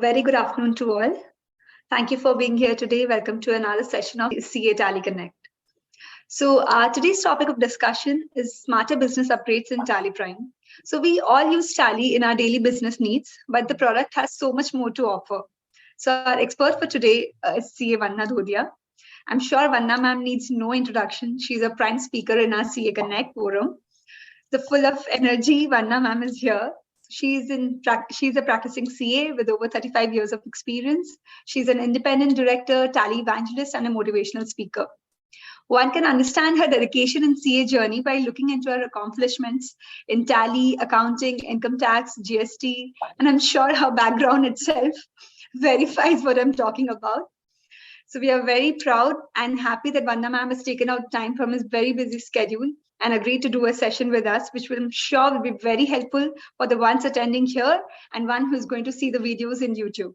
Very good afternoon to all. Thank you for being here today. Welcome to another session of CA Tally Connect. So today's topic of discussion is smarter business upgrades in TallyPrime. So we all use Tally in our daily business needs, but the product has so much more to offer. So our expert for today is CA Dodhia. I'm sure Vandana ma'am needs no introduction. She's a prime speaker in our CA Connect forum. The full of energy, Vandana ma'am is here. She's a practicing CA with over 35 years of experience. She's an independent director, tally evangelist, and a motivational speaker. One can understand her dedication in CA journey by looking into her accomplishments in tally, accounting, income tax, GST, and I'm sure her background itself verifies what I'm talking about. So we are very proud and happy that Vandana ma'am has taken out time from his very busy schedule and agreed to do a session with us, which I'm sure will be very helpful for the ones attending here and one who's going to see the videos in YouTube.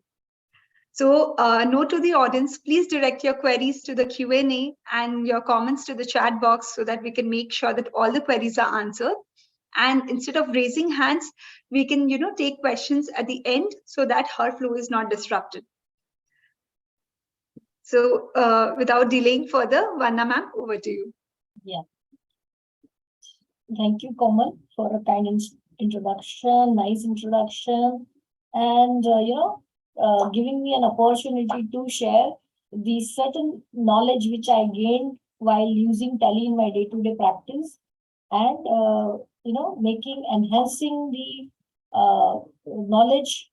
So note to the audience, please direct your queries to the Q&A and your comments to the chat box so that we can make sure that all the queries are answered. And instead of raising hands, we can take questions at the end so that her flow is not disrupted. So without delaying further, Vandana ma'am, over to you. Yeah. Thank you, Komal, for a kind introduction, nice introduction, and giving me an opportunity to share the certain knowledge which I gained while using Tally in my day-to-day practice, and enhancing the knowledge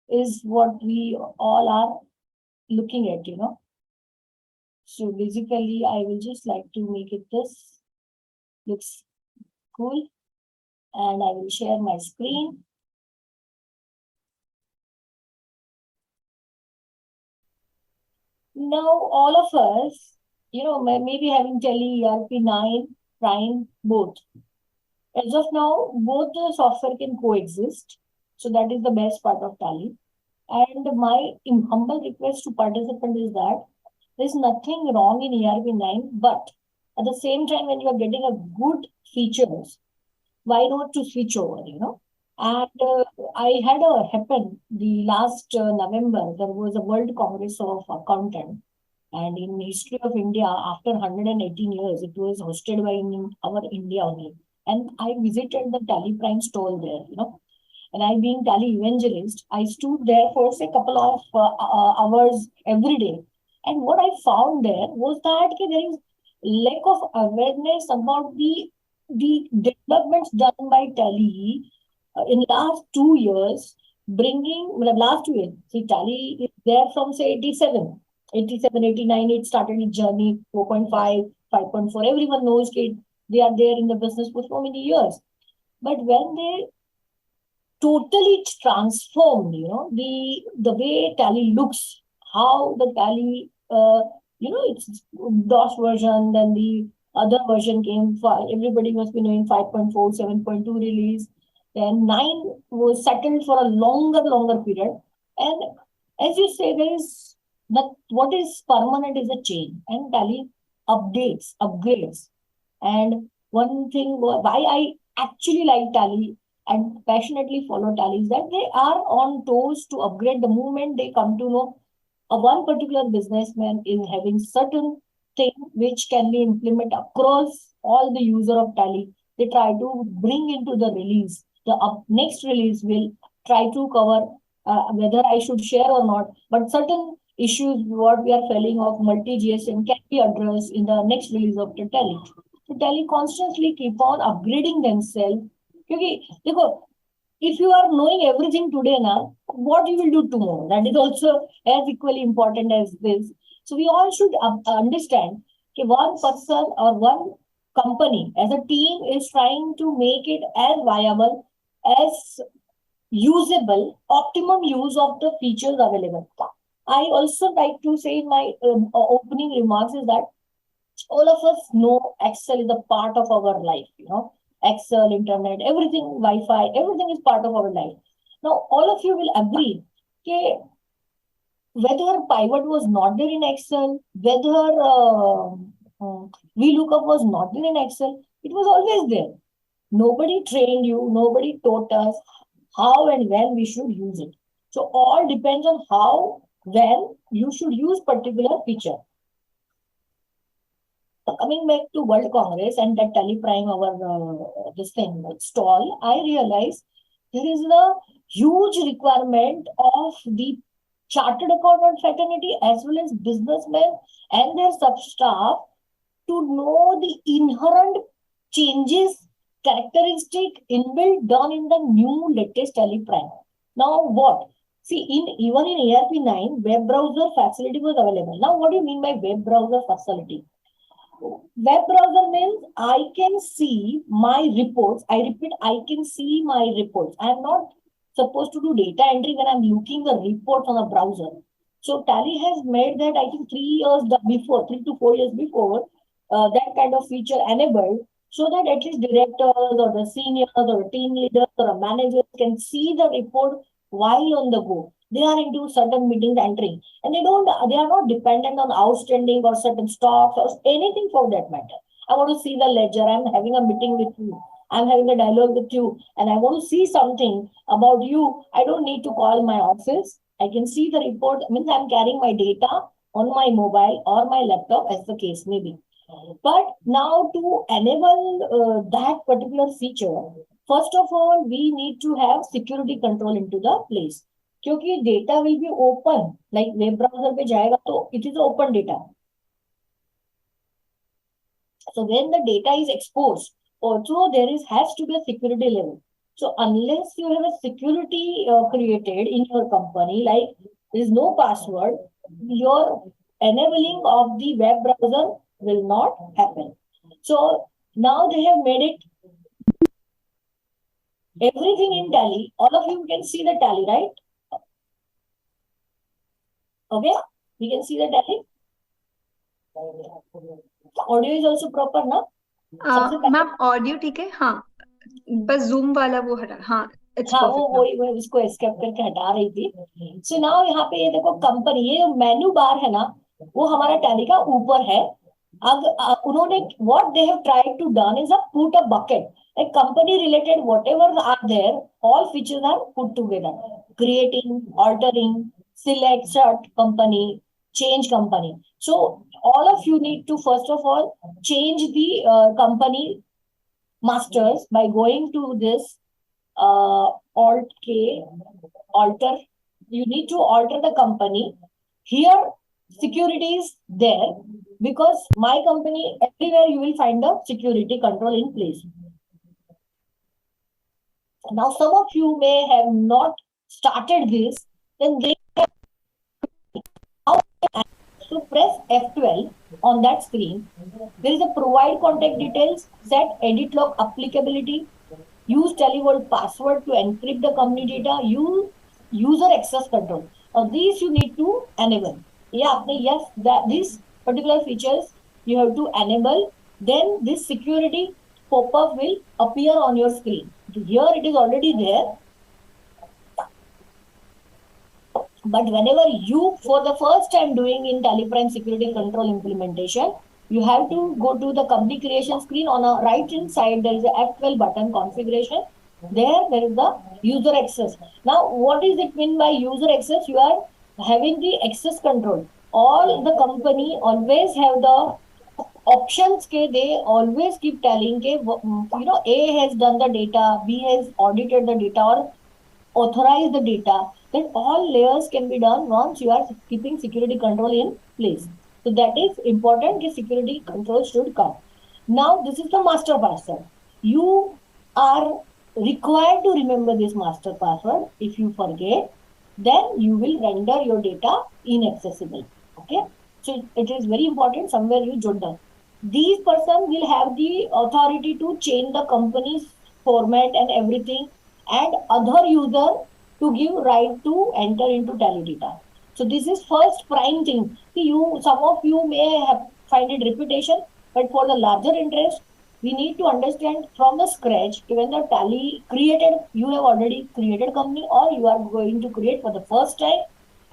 is what we all are looking at, So basically, I will just like to make it this looks cool, and I will share my screen. Now, all of us, maybe having Tally, ERP9, Prime, both. As of now, both the software can coexist. So that is the best part of Tally. And my humble request to participants is that there's nothing wrong in ERP9, but at the same time, when you are getting a good features, why not to switch over, And I had happen the last November, there was a World Congress of Accountant. And in history of India, after 118 years, it was hosted by our India only. And I visited the TallyPrime stall there, And I being Tally evangelist, I stood there for say couple of hours every day. And what I found there was that there is lack of awareness about the developments done by Tally in last 2 years, last 2 years. See, Tally is there from say 87, 89, it started its journey, 4.5, 5.4. Everyone knows it. They are there in the business for so many years. But when they totally transformed, the way Tally looks, how the Tally, it's DOS version, then the other version came, everybody must be knowing 5.4, 7.2 release. Then 9 was settled for a longer period. And as you say, there is what is permanent is a change, and Tally upgrades. And one thing why I actually like Tally and passionately follow Tally is that they are on toes to upgrade the moment they come to know one particular businessman is having certain thing which can be implemented across all the user of Tally. They try to bring into the release. The next release will try to cover whether I should share or not, but certain issues what we are failing of multi-GSM can be addressed in the next release of the Tally. So Tally constantly keep on upgrading themselves. Okay, if you are knowing everything today now, what you will do tomorrow? That is also as equally important as this. So we all should understand that one person or one company as a team is trying to make it as viable, as usable, optimum use of the features available. I also like to say in my opening remarks is that all of us know Excel is a part of our life, Excel, internet, everything, Wi-Fi, everything is part of our life. Now, all of you will agree that whether pivot was not there in Excel, whether VLOOKUP was not there in Excel, it was always there. Nobody trained you, nobody taught us how and when we should use it. So all depends on how well you should use particular feature. Coming back to World Congress and that TallyPrime, our this thing stall, I realized there is a huge requirement of the chartered accountant fraternity as well as businessmen and their sub staff to know the inherent changes, characteristic inbuilt done in the new latest TallyPrime. Now what? See, even in ARP9, web browser facility was available. Now, what do you mean by web browser facility? Web browser means I can see my reports. I repeat, I can see my reports. I am not supposed to do data entry when I'm looking the reports on a browser. So Tally has made that, I think 3 to 4 years before, that kind of feature enabled, so that at least directors or the seniors or team leaders or managers can see the report while on the go. They are into certain meetings entering, and they are not dependent on outstanding or certain stocks or anything for that matter. I want to see the ledger. I'm having a meeting with you. I'm having a dialogue with you, and I want to see something about you. I don't need to call my office. I can see the report. Means I'm carrying my data on my mobile or my laptop, as the case may be. But now to enable that particular feature, first of all, we need to have security control into the place. क्योंकि data will be open, like web browser पे जाएगा तो it is open data. So when the data is exposed, also there has to be a security level. So unless you have a security created in your company, like there is no password, your enabling of the web browser will not happen. So now they have made it everything in Tally. All of you can see the Tally, right? Okay, we can see the Tally. Audio is also proper, na? Ma'am audio ठीक है हाँ बस zoom वाला वो हटा हाँ हाँ वो इसको एस्केप करके हटा रही थी. सो नाउ यहाँ पे ये देखो कंपनी, ये मेन्यू बार है ना, वो हमारा टैली का ऊपर है. अब उन्होंने what they have tried to done is put a bucket, a company related whatever are there, all features are put together. Creating, altering, select, search company, change company. So all of you need to first of all change the company masters by going to this Alt K, alter. You need to alter the company. Here, security is there because my company, everywhere you will find the security control in place. Now, some of you may have not started this, then they have to press F12 on that screen. There is a provide contact details, set edit log applicability, use TallyWorld password to encrypt the company data, use user access control. Now these you need to enable. Yeah, yes, that these particular features you have to enable. Then this security pop-up will appear on your screen. Here it is already there. But whenever you, for the first time doing in TallyPrime security control implementation, you have to go to the company creation screen. On a right hand side, there is a F12 button configuration. There is the user access. Now, what does it mean by user access? You are having the access control. All the company always have the options. They always keep telling, A has done the data, B has audited the data or authorized the data. Then all layers can be done once you are keeping security control in place. So that is important. The security control should come. Now this is the master password. You are required to remember this master password. If you forget, then you will render your data inaccessible. Okay. So it is very important. Somewhere you jot down. These person will have the authority to change the company's format and everything, and other user to give right to enter into Tally data. So this is first prime thing. Some of you may have find it repetition, but for the larger interest, we need to understand from the scratch. When the Tally created, you have already created company or you are going to create for the first time.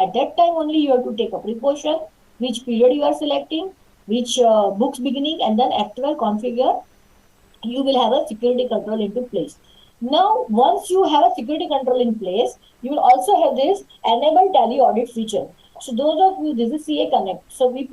At that time only you have to take a precaution, which period you are selecting, which books beginning, and then after configure, you will have a security control into place. Now, once you have a security control in place, you will also have this enable tally audit feature. So those of you, this is CA Connect. So we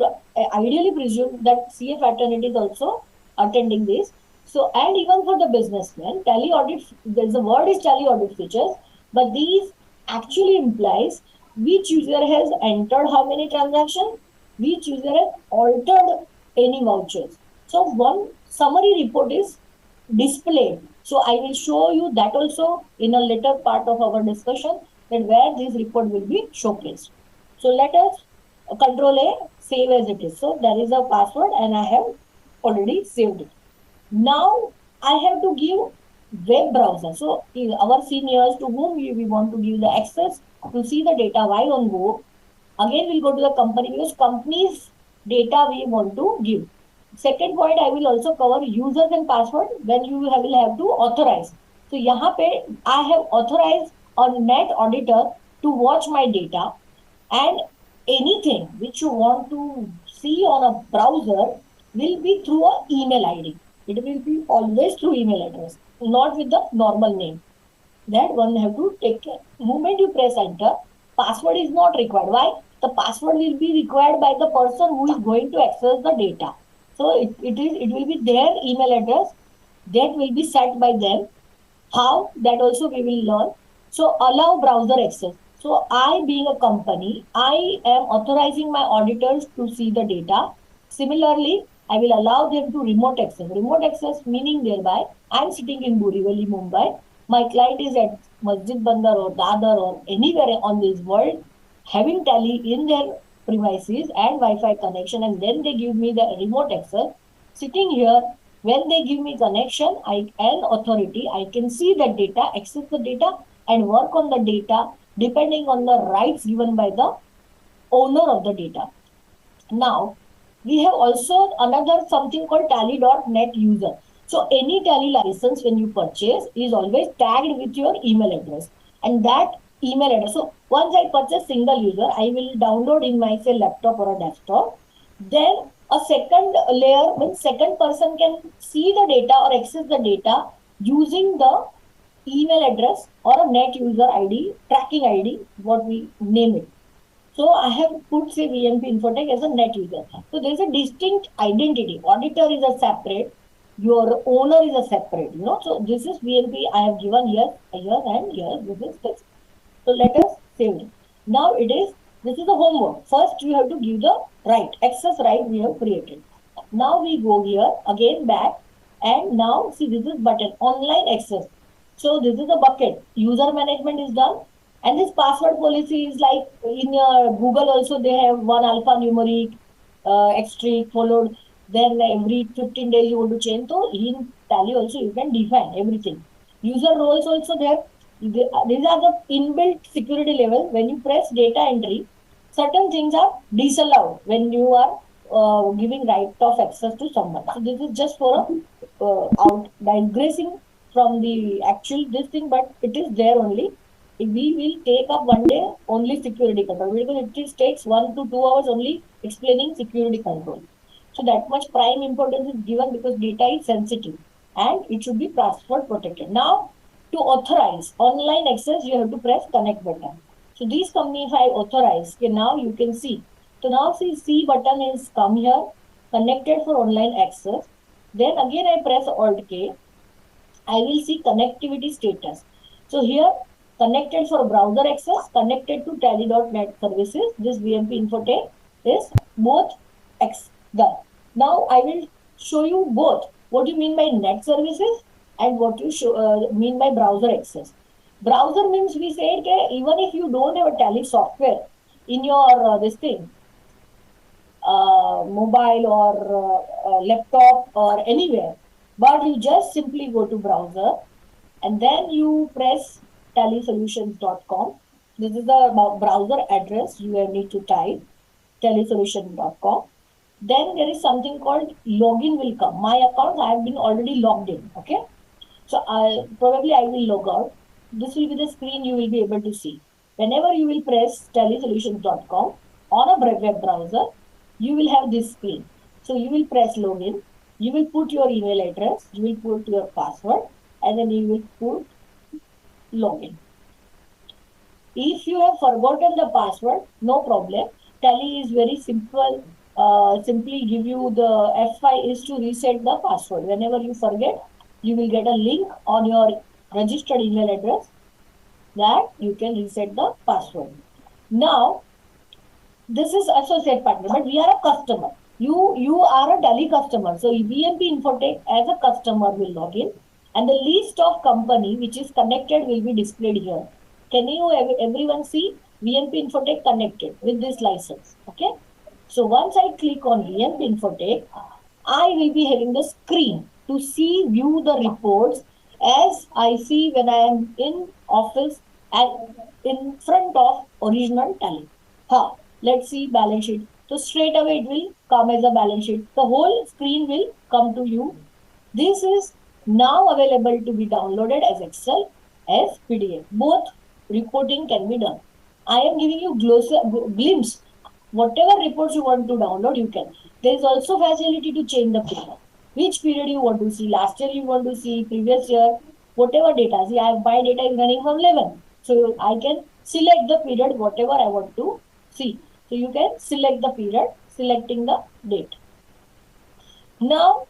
ideally presume that CA fraternity is also attending this. So, and even for the businessmen, tally audit, there's a word is tally audit features, but these actually implies which user has entered how many transactions, which user has altered any vouchers. So one summary report is displayed. So I will show you that also in a later part of our discussion, that where this report will be showcased. So let us control A, save as it is. So there is a password and I have already saved it. Now I have to give web browser. So our seniors to whom we want to give the access to see the data while on go. Again, we'll go to the company because company's data we want to give. Second point, I will also cover users and password when you will have to authorize. So, यहाँ पे I have authorized a net auditor to watch my data, and anything which you want to see on a browser will be through an email ID. It will be always through email address, not with the normal name. That one have to take care. The moment you press enter, password is not required. Why? The password will be required by the person who is going to access the data. So it will be their email address that will be set by them. How? That also we will learn. So allow browser access. So I being a company, I am authorizing my auditors to see the data. Similarly, I will allow them to remote access. Remote access meaning thereby I am sitting in Borivali, Mumbai. My client is at Masjid Bandar or Dadar or anywhere on this world having tally in their premises and Wi-Fi connection, and then they give me the remote access. Sitting here, when they give me connection, I an authority, I can see the data, access the data, and work on the data depending on the rights given by the owner of the data. Now, we have also another something called Tally.net user. So any Tally license when you purchase is always tagged with your email address, and that email address. So once I purchase single user, I will download in my say laptop or a desktop. Then a second layer, when second person can see the data or access the data using the email address or a net user ID, tracking ID, what we name it. So I have put say VMP Infotech as a net user. So there is a distinct identity. Auditor is a separate, your owner is a separate, you know. So this is VMP I have given here, and here. This is text. So let us save it. Now this is the homework. First you have to give the right, access right we have created. Now we go here, again back, and now see this is button, online access. So this is a bucket. User management is done. And this password policy is like in Google also they have one alphanumeric, asterisk followed. Then every 15 days you want to change. So in Tally also you can define everything. User roles also there. These are the inbuilt security level. When you press data entry, certain things are disallowed when you are giving right of access to someone. So this is just for out digressing from the actual this thing, but it is there only. We will take up one day only security control because it takes 1 to 2 hours only explaining security control. So that much prime importance is given because data is sensitive and it should be password protected. Now, to authorize online access, you have to press connect button. So these company, if I authorize, okay, now you can see. So now see C button is come here, connected for online access. Then again I press Alt K. I will see connectivity status. So here connected for browser access, connected to Tally.net services. This VMP Infotech is both done. Now I will show you both what you mean by net services and what you mean by browser access. Browser means we say that even if you don't have a Tally software in your this thing, mobile or laptop or anywhere, but you just simply go to browser and then you press tallysolutions.com. This is the browser address you need to type, tallysolutions.com. Then there is something called login will come. My account, I have been already logged in. Okay. So probably I will log out. This will be the screen you will be able to see. Whenever you will press tallysolutions.com on a web browser, you will have this screen. So you will press login. You will put your email address. You will put your password. And then you will put login. If you have forgotten the password, no problem. Tally is very simple. Simply give you the F5 is to reset the password. Whenever you forget, you will get a link on your registered email address that you can reset the password. Now, this is associate partner, but we are a customer. You are a Tally customer. So VMP Infotech as a customer will log in, and the list of company which is connected will be displayed here. Can you everyone see VMP Infotech connected with this license? Okay. So once I click on VMP Infotech, I will be having the screen to see view the reports as I see when I am in office and in front of original Tally. Let's see balance sheet. So straight away it will come as a balance sheet. The whole screen will come to you. This is now available to be downloaded as Excel, as PDF. Both reporting can be done. I am giving you glimpse. Whatever reports you want to download, you can. There is also facility to change the period. Which period you want to see? Last year you want to see, previous year, whatever data. See, my data is running from 11. So I can select the period, whatever I want to see. So you can select the period, selecting the date. Now,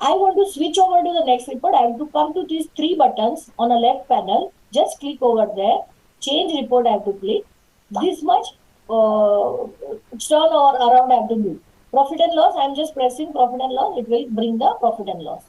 I want to switch over to the next report. I have to come to these three buttons on a left panel. Just click over there. Change report I have to click. This much turn or around I have to do. Profit and loss, I am just pressing profit and loss. It will bring the profit and loss.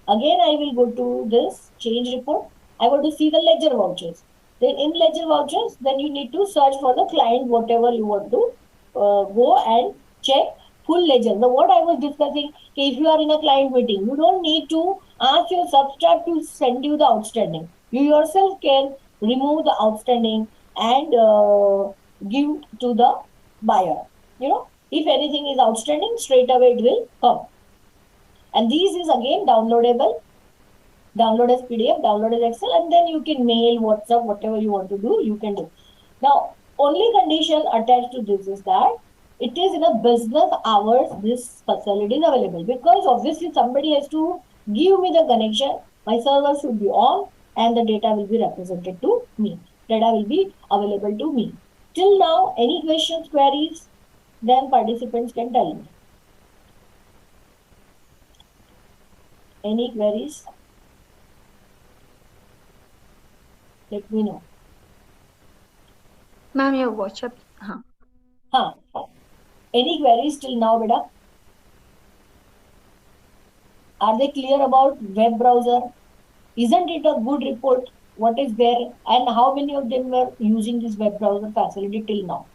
Again, I will go to this change report. I want to see the ledger vouchers. Then in ledger vouchers, then you need to search for the client, whatever you want to go and check full ledger. Now, what I was discussing, if you are in a client meeting, you don't need to ask your substaff to send you the outstanding. You yourself can remove the outstanding and give to the buyer. If anything is outstanding, straight away it will come. And this is again downloadable. Download as PDF, download as Excel, and then you can mail, WhatsApp, whatever you want to do, you can do. Now, only condition attached to this is that it is in a business hours this facility is available, because obviously somebody has to give me the connection. My server should be on and the data will be represented to me. Data will be available to me. Till now, any questions, queries, then participants can tell me. Any queries? Let me know. Ma'am, your WhatsApp. Any queries till now, beta? Are they clear about web browser? Isn't it a good report? What is there? And how many of them were using this web browser facility till now?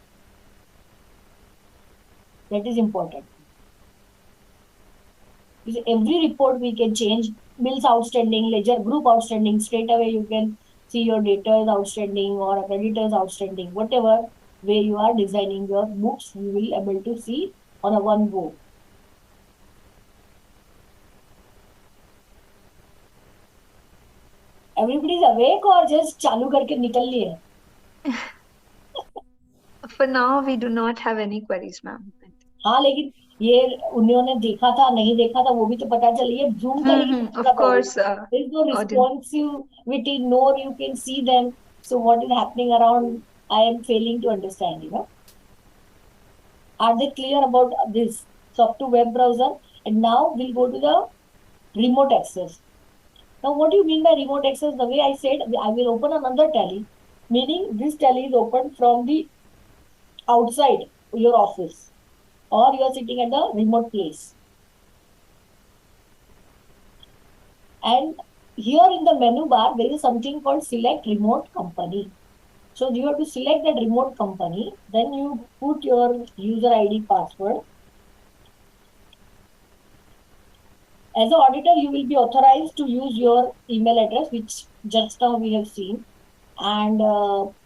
That is important. Because every report we can change. Bills outstanding, ledger group outstanding. Straight away you can see your debtors outstanding or creditors outstanding. Whatever way you are designing your books, you will be able to see on a one go. Everybody is awake or just चालू करके निकल लिए? For now, we do not have any queries, ma'am. हाँ, लेकिन ये उन्होंने देखा था नहीं देखा था वो भी तो पता चले. ये zoom का Of course. there is no responsivity, no you can see them. So what is happening around, I am failing to understand. Are they clear about this software web browser? And now we'll go to the remote access. Now, what do you mean by remote access? The way I said, I will open another Tally, meaning this Tally is open from the outside your office, or you are sitting at the remote place. And here in the menu bar, there is something called select remote company. So you have to select that remote company, then you put your user ID password. As an auditor, you will be authorized to use your email address, which just now we have seen. And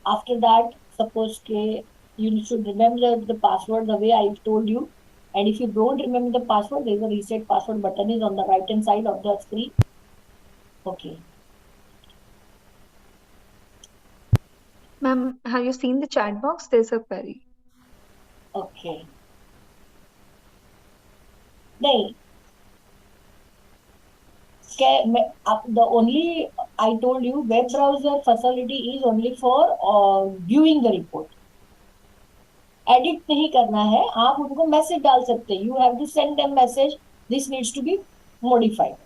after that, suppose you should remember the password the way I told you. And if you don't remember the password, there is a reset password button is on the right hand side of the screen. Okay. Ma'am, have you seen the chat box? There's a query. Okay. नहीं, the only I told you web browser facility is only for viewing the report. Edit नहीं करना है, आप उनको message डाल सकते हैं. You have to send them message. This needs to be modified.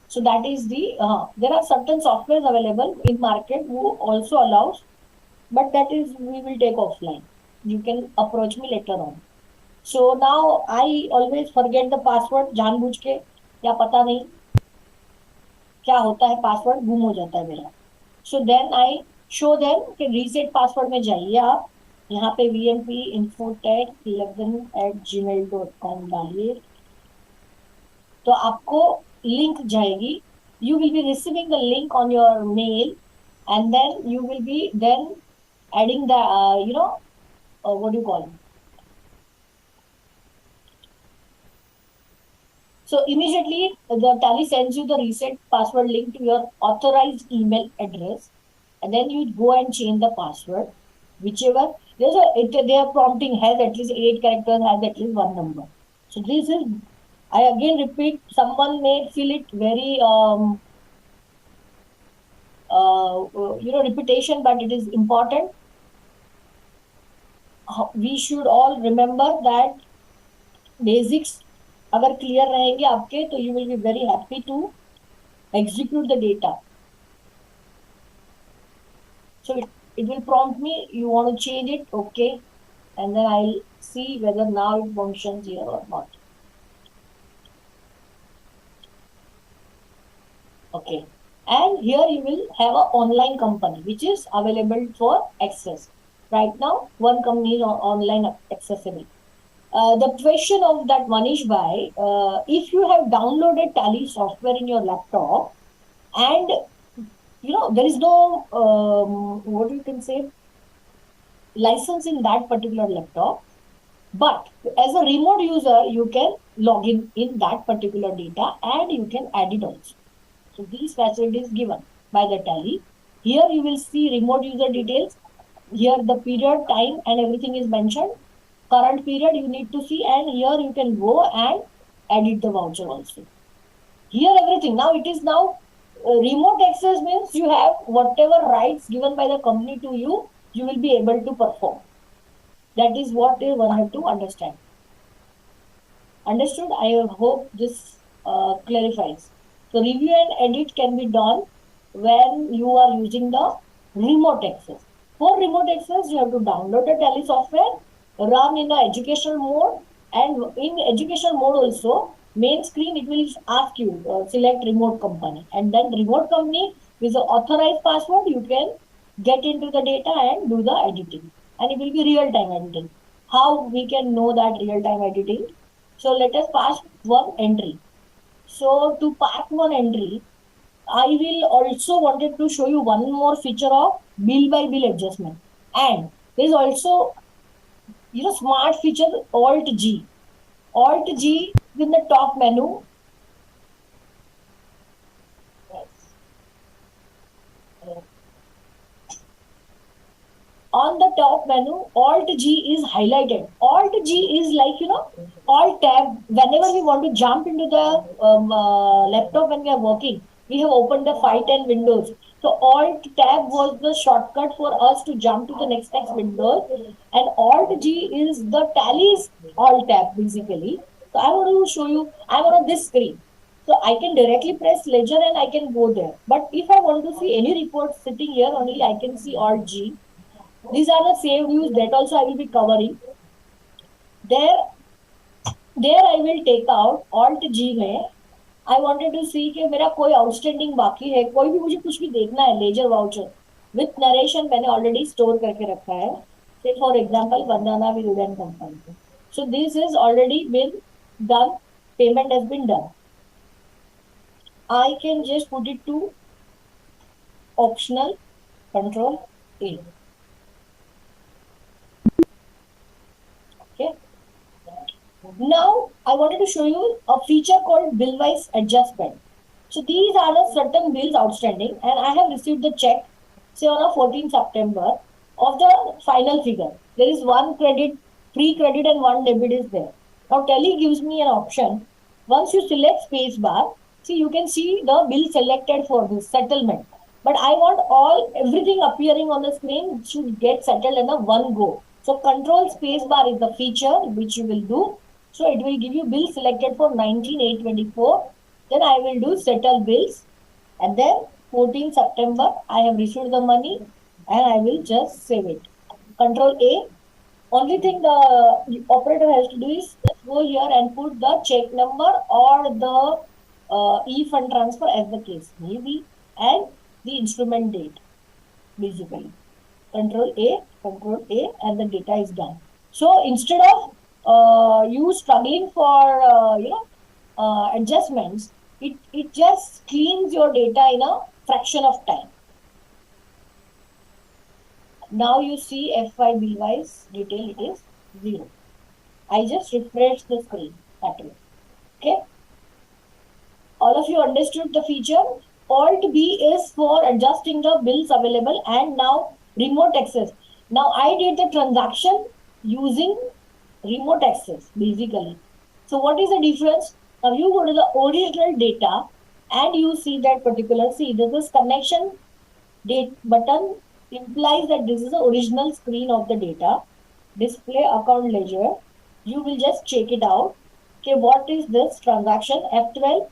So that is there are certain softwares available in market who also allows, but that is we will take offline. You can approach me later on. So now I always forget the password जानबूझ के, या पता नहीं क्या होता है, password गुम हो जाता है मेरा. So then I show them कि reset password में जाइए आप, यहाँ पे vmpinfotech11@gmail.com डालिए, तो आपको लिंक जाएगी. You will be receiving the link on your mail, and then you will be then adding the what do you call it? So immediately the Tally sends you the reset password link to your authorized email address, and then you go and change the password, whichever. Their prompting has at least 8 characters, has at least one number. So this is, I again repeat, someone may feel it very repetition, but it is important. We should all remember that basics अगर clear रहेंगे आपके, तो you will be very happy to execute the data. So it will prompt me, you want to change it, okay, and then I'll see whether now it functions here or not. Okay, and here you will have an online company which is available for access. Right now one company is online accessible. The question of that Manish bhai, if you have downloaded Tally software in your laptop, and there is no what you can say license in that particular laptop, but as a remote user you can log in that particular data, and you can add it also. So these facilities given by the Tally. Here you will see remote user details. Here the period, time, and everything is mentioned. Current period you need to see, and here you can go and edit the voucher also. Here everything. Now it is now remote access means you have whatever rights given by the company to you, you will be able to perform. That is what one have to understand. Understood? I hope this clarifies. So review and edit can be done when you are using the remote access. For remote access, you have to download the Tally software, run in the educational mode, and in educational mode also, main screen it will ask you select remote company, and then remote company with the authorized password you can get into the data and do the editing, and it will be real-time editing. How we can know that real-time editing? So let us pass one entry. So to pass one entry, I will also wanted to show you one more feature of bill by bill adjustment, and there is also smart feature Alt G. Alt G is in the top menu. On the top menu, Alt G is highlighted. Alt G is like, Alt tab. Whenever we want to jump into the laptop when we are working, we have opened the 510 windows. So Alt tab was the shortcut for us to jump to the next window, and Alt G is the Tally's Alt tab basically. So I want to show you, I'm on this screen. So I can directly press ledger and I can go there. But if I want to see any report sitting here only, I can see Alt G. These are the saved views that also I will be covering. There I will take out Alt G में. I wanted to see कि मेरा कोई outstanding बाकी है, कोई भी मुझे कुछ भी देखना है, ledger voucher with narration मैंने already store करके रखा है. Say for example, Vandana with Udan company. So this is already been done. Payment has been done. I can just put it to optional, Control A. Okay. Now I wanted to show you a feature called bill-wise adjustment. So these are the certain bills outstanding, and I have received the check, say on a 14th September, of the final figure. There is one credit, free credit, and one debit is there. Now Tally gives me an option. Once you select space bar, See, you can see the bill selected for this settlement. But I want everything appearing on the screen should get settled in a one go. So control space bar is the feature which you will do. So it will give you bill selected for 19,824. Then I will do settle bills. And then 14 September, I have received the money and I will just save it. Control A. Only thing the operator has to do is just go here and put the check number or the e-fund transfer as the case may be, and the instrument date, basically. Control A, and the data is done. So instead of you struggling for adjustments, it just cleans your data in a fraction of time. Now you see FY bill-wise detail, it is 0. I just refreshed the screen that way. Okay. All of you understood the feature. Alt B is for adjusting the bills available, and now remote access. Now I did the transaction using remote access, basically. So what is the difference? Now you go to the original data and you see that particular, see this is connection date button implies that this is the original screen of the data. Display account ledger. You will just check it out. Okay, what is this transaction? F12.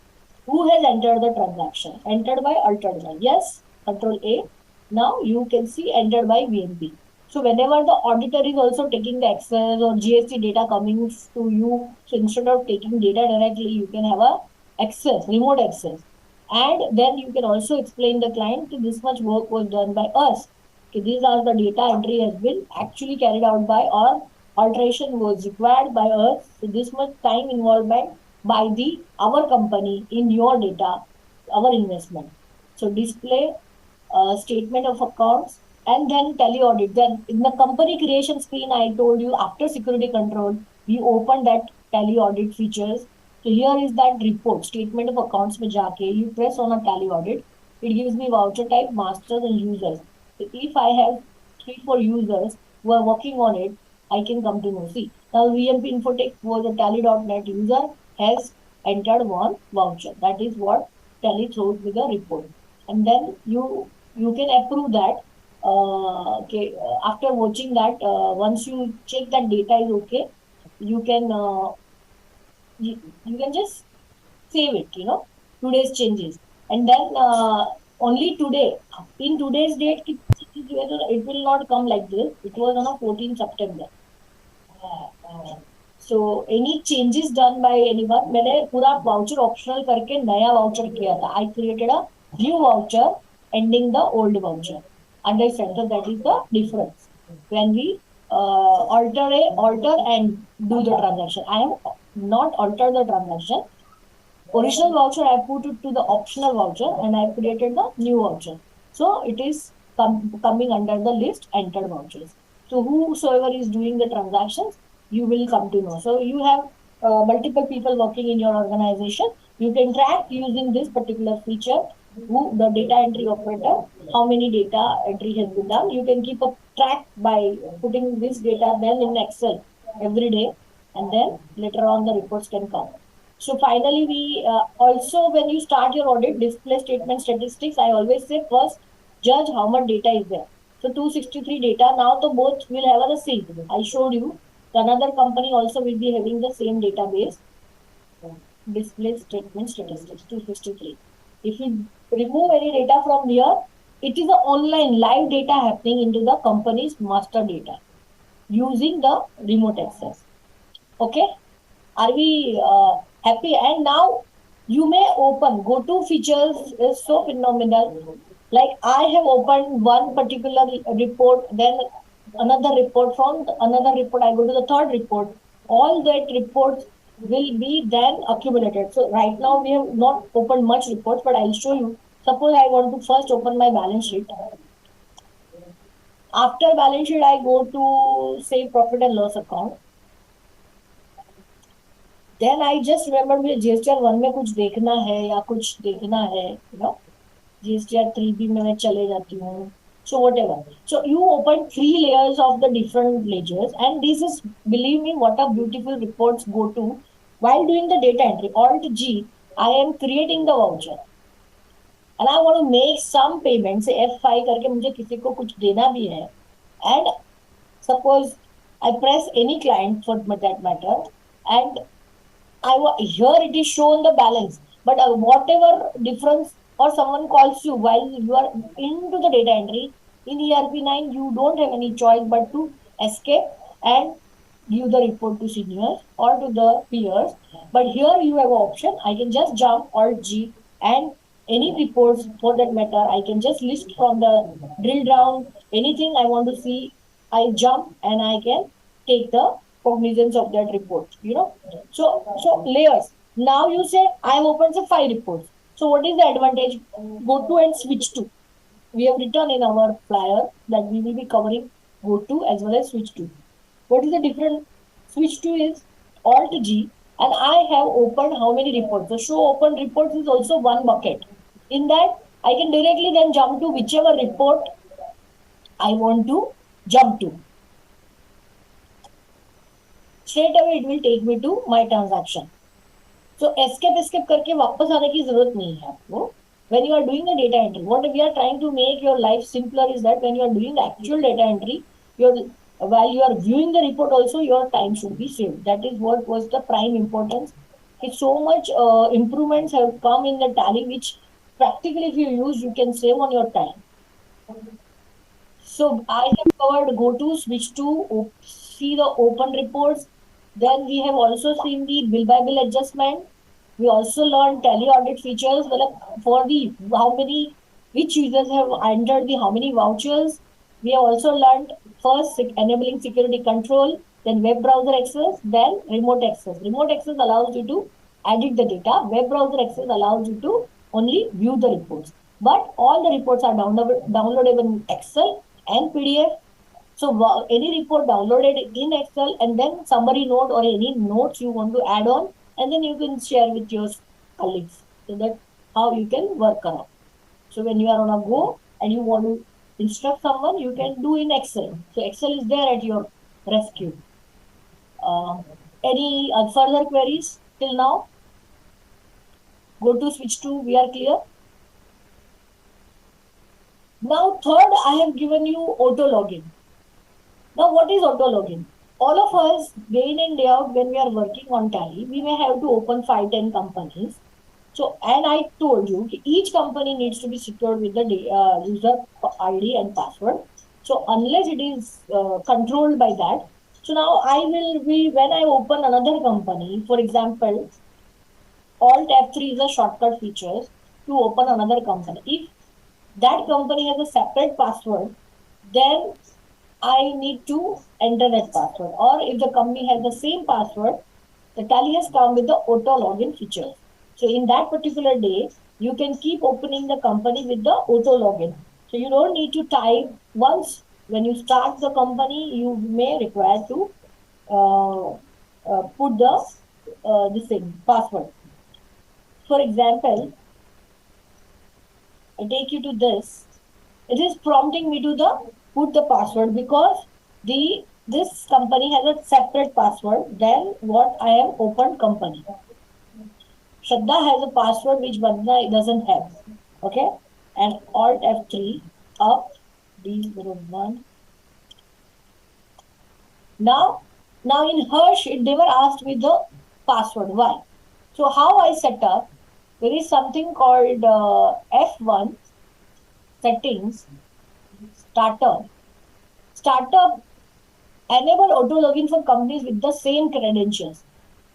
Who has entered the transaction? Entered by altered by. Yes, control A. Now you can see entered by VMP. So whenever the auditor is also taking the access or GST data coming to you, so instead of taking data directly, you can have a access, remote access. And then you can also explain the client that this much work was done by us. Okay, these are the data entry has been actually carried out by, or alteration was required by us. So this much time involvement by our company in your data, our investment. So display statement of accounts and then tally audit. Then in the company creation screen, I told you after security control, we opened that tally audit features. So here is that report, statement of accounts mein jaake, you press on a tally audit. It gives me voucher type, masters and users. So if I have 3-4 users who are working on it, I can come to know. See, now VMP Infotech was a tally.net user has entered one voucher. That is what Tally throws with the report. And then you can approve that. Okay, after watching that, once you check that data is okay, you can just save it, today's changes. And then only today, in today's date, it will not come like this. It was on a 14 September. So any changes done by anyone, मैंने पूरा voucher optional करके नया voucher किया था. I created a new voucher ending the old voucher. Understand? So that is the difference when we alter and do the transaction. I have not altered the transaction. Original voucher I put it to the optional voucher and I created the new voucher. So it is coming under the list entered vouchers. So whosoever is doing the transactions, you will come to know. So you have multiple people working in your organization. You can track using this particular feature, who the data entry operator, how many data entry has been done. You can keep a track by putting this data then in Excel every day, and then later on the reports can come. So finally, we also, when you start your audit, display statement statistics, I always say first judge how much data is there. So 263 data, now the both will have the same. I showed you. Another company also will be having the same database. Display statement statistics 263. If you remove any data from here, it is an online live data happening into the company's master data using the remote access. Okay, are we happy? And now you may open go-to features is so phenomenal. Like I have opened one particular report, then another report, from another report I go to the third report. All that reports will be then accumulated. So right now we have not opened much reports, but I'll show you. Suppose I want to first open my balance sheet. After balance sheet, I go to say profit and loss account. Then I just remember मुझे GSTR 1 में कुछ देखना है या कुछ देखना है, GSTR 3B में मैं चले जाती हूँ. So whatever. So you open 3 layers of the different ledgers, and this is, believe me, what a beautiful reports go to while doing the data entry. Alt G, I am creating the voucher and I want to make some payment, say F5 करके मुझे किसी को कुछ देना भी है, and suppose I press any client for that matter, and here it is shown the balance, but whatever difference or someone calls you while you are into the data entry in ERP9, you don't have any choice but to escape and give the report to seniors or to the peers. But here you have an option. I can just jump Alt G and any reports for that matter, I can just list from the drill down anything I want to see. I jump and I can take the cognizance of that report. So layers. Now you say I have opened the 5 reports. So what is the advantage? Go to and switch to. We have written in our flyer that we will be covering go to as well as switch to. What is the difference? Switch to is Alt G, and I have opened how many reports? The show open reports is also one bucket. In that, I can directly then jump to whichever report I want to jump to. Straight away, it will take me to my transaction. So escape करके वापस आने की जरूरत नहीं है आपको. When you are doing the data entry, what we are trying to make your life simpler is that when you are doing the actual data entry, while you are viewing the report also, your time should be saved. That is what was the prime importance. So much improvements have come in the tally, which practically if you use, you can save on your time. So I have covered go to, switch to, see the open reports. Then we have also seen the bill by bill adjustment. We also learned tally audit features for the which users have entered the how many vouchers. We have also learned first enabling security control, then web browser access, then remote access. Remote access allows you to edit the data. Web browser access allows you to only view the reports. But all the reports are downloadable in Excel and PDF. So any report downloaded in Excel and then summary note or any notes you want to add on, and then you can share with your colleagues. So that's how you can work around. So when you are on a go and you want to instruct someone, you can do in Excel. So Excel is there at your rescue. Any further queries till now? Go to switch to, we are clear. Now third, I have given you auto login. Now what is auto login? All of us, day in and day out, when we are working on Tally, we may have to open 5-10 companies. So, and I told you, each company needs to be secured with the user ID and password. So, unless it is controlled by that. So, now when I open another company, for example, Alt F3 is a shortcut feature to open another company. If that company has a separate password, then I need to enter that password. Or if the company has the same password, the Tally has come with the auto login feature. So in that particular day, you can keep opening the company with the auto login. So you don't need to type once. When you start the company, you may require to put the password. For example, I take you to this. It is prompting me to put the password because this company has a separate password than what I have opened company. Shraddha has a password which Vandana doesn't have. Okay? And Alt F3 up D01. Now in Hirsch, it never asked me the password. Why? So how I set up, there is something called F1 settings, startup. Startup enable auto login for companies with the same credentials.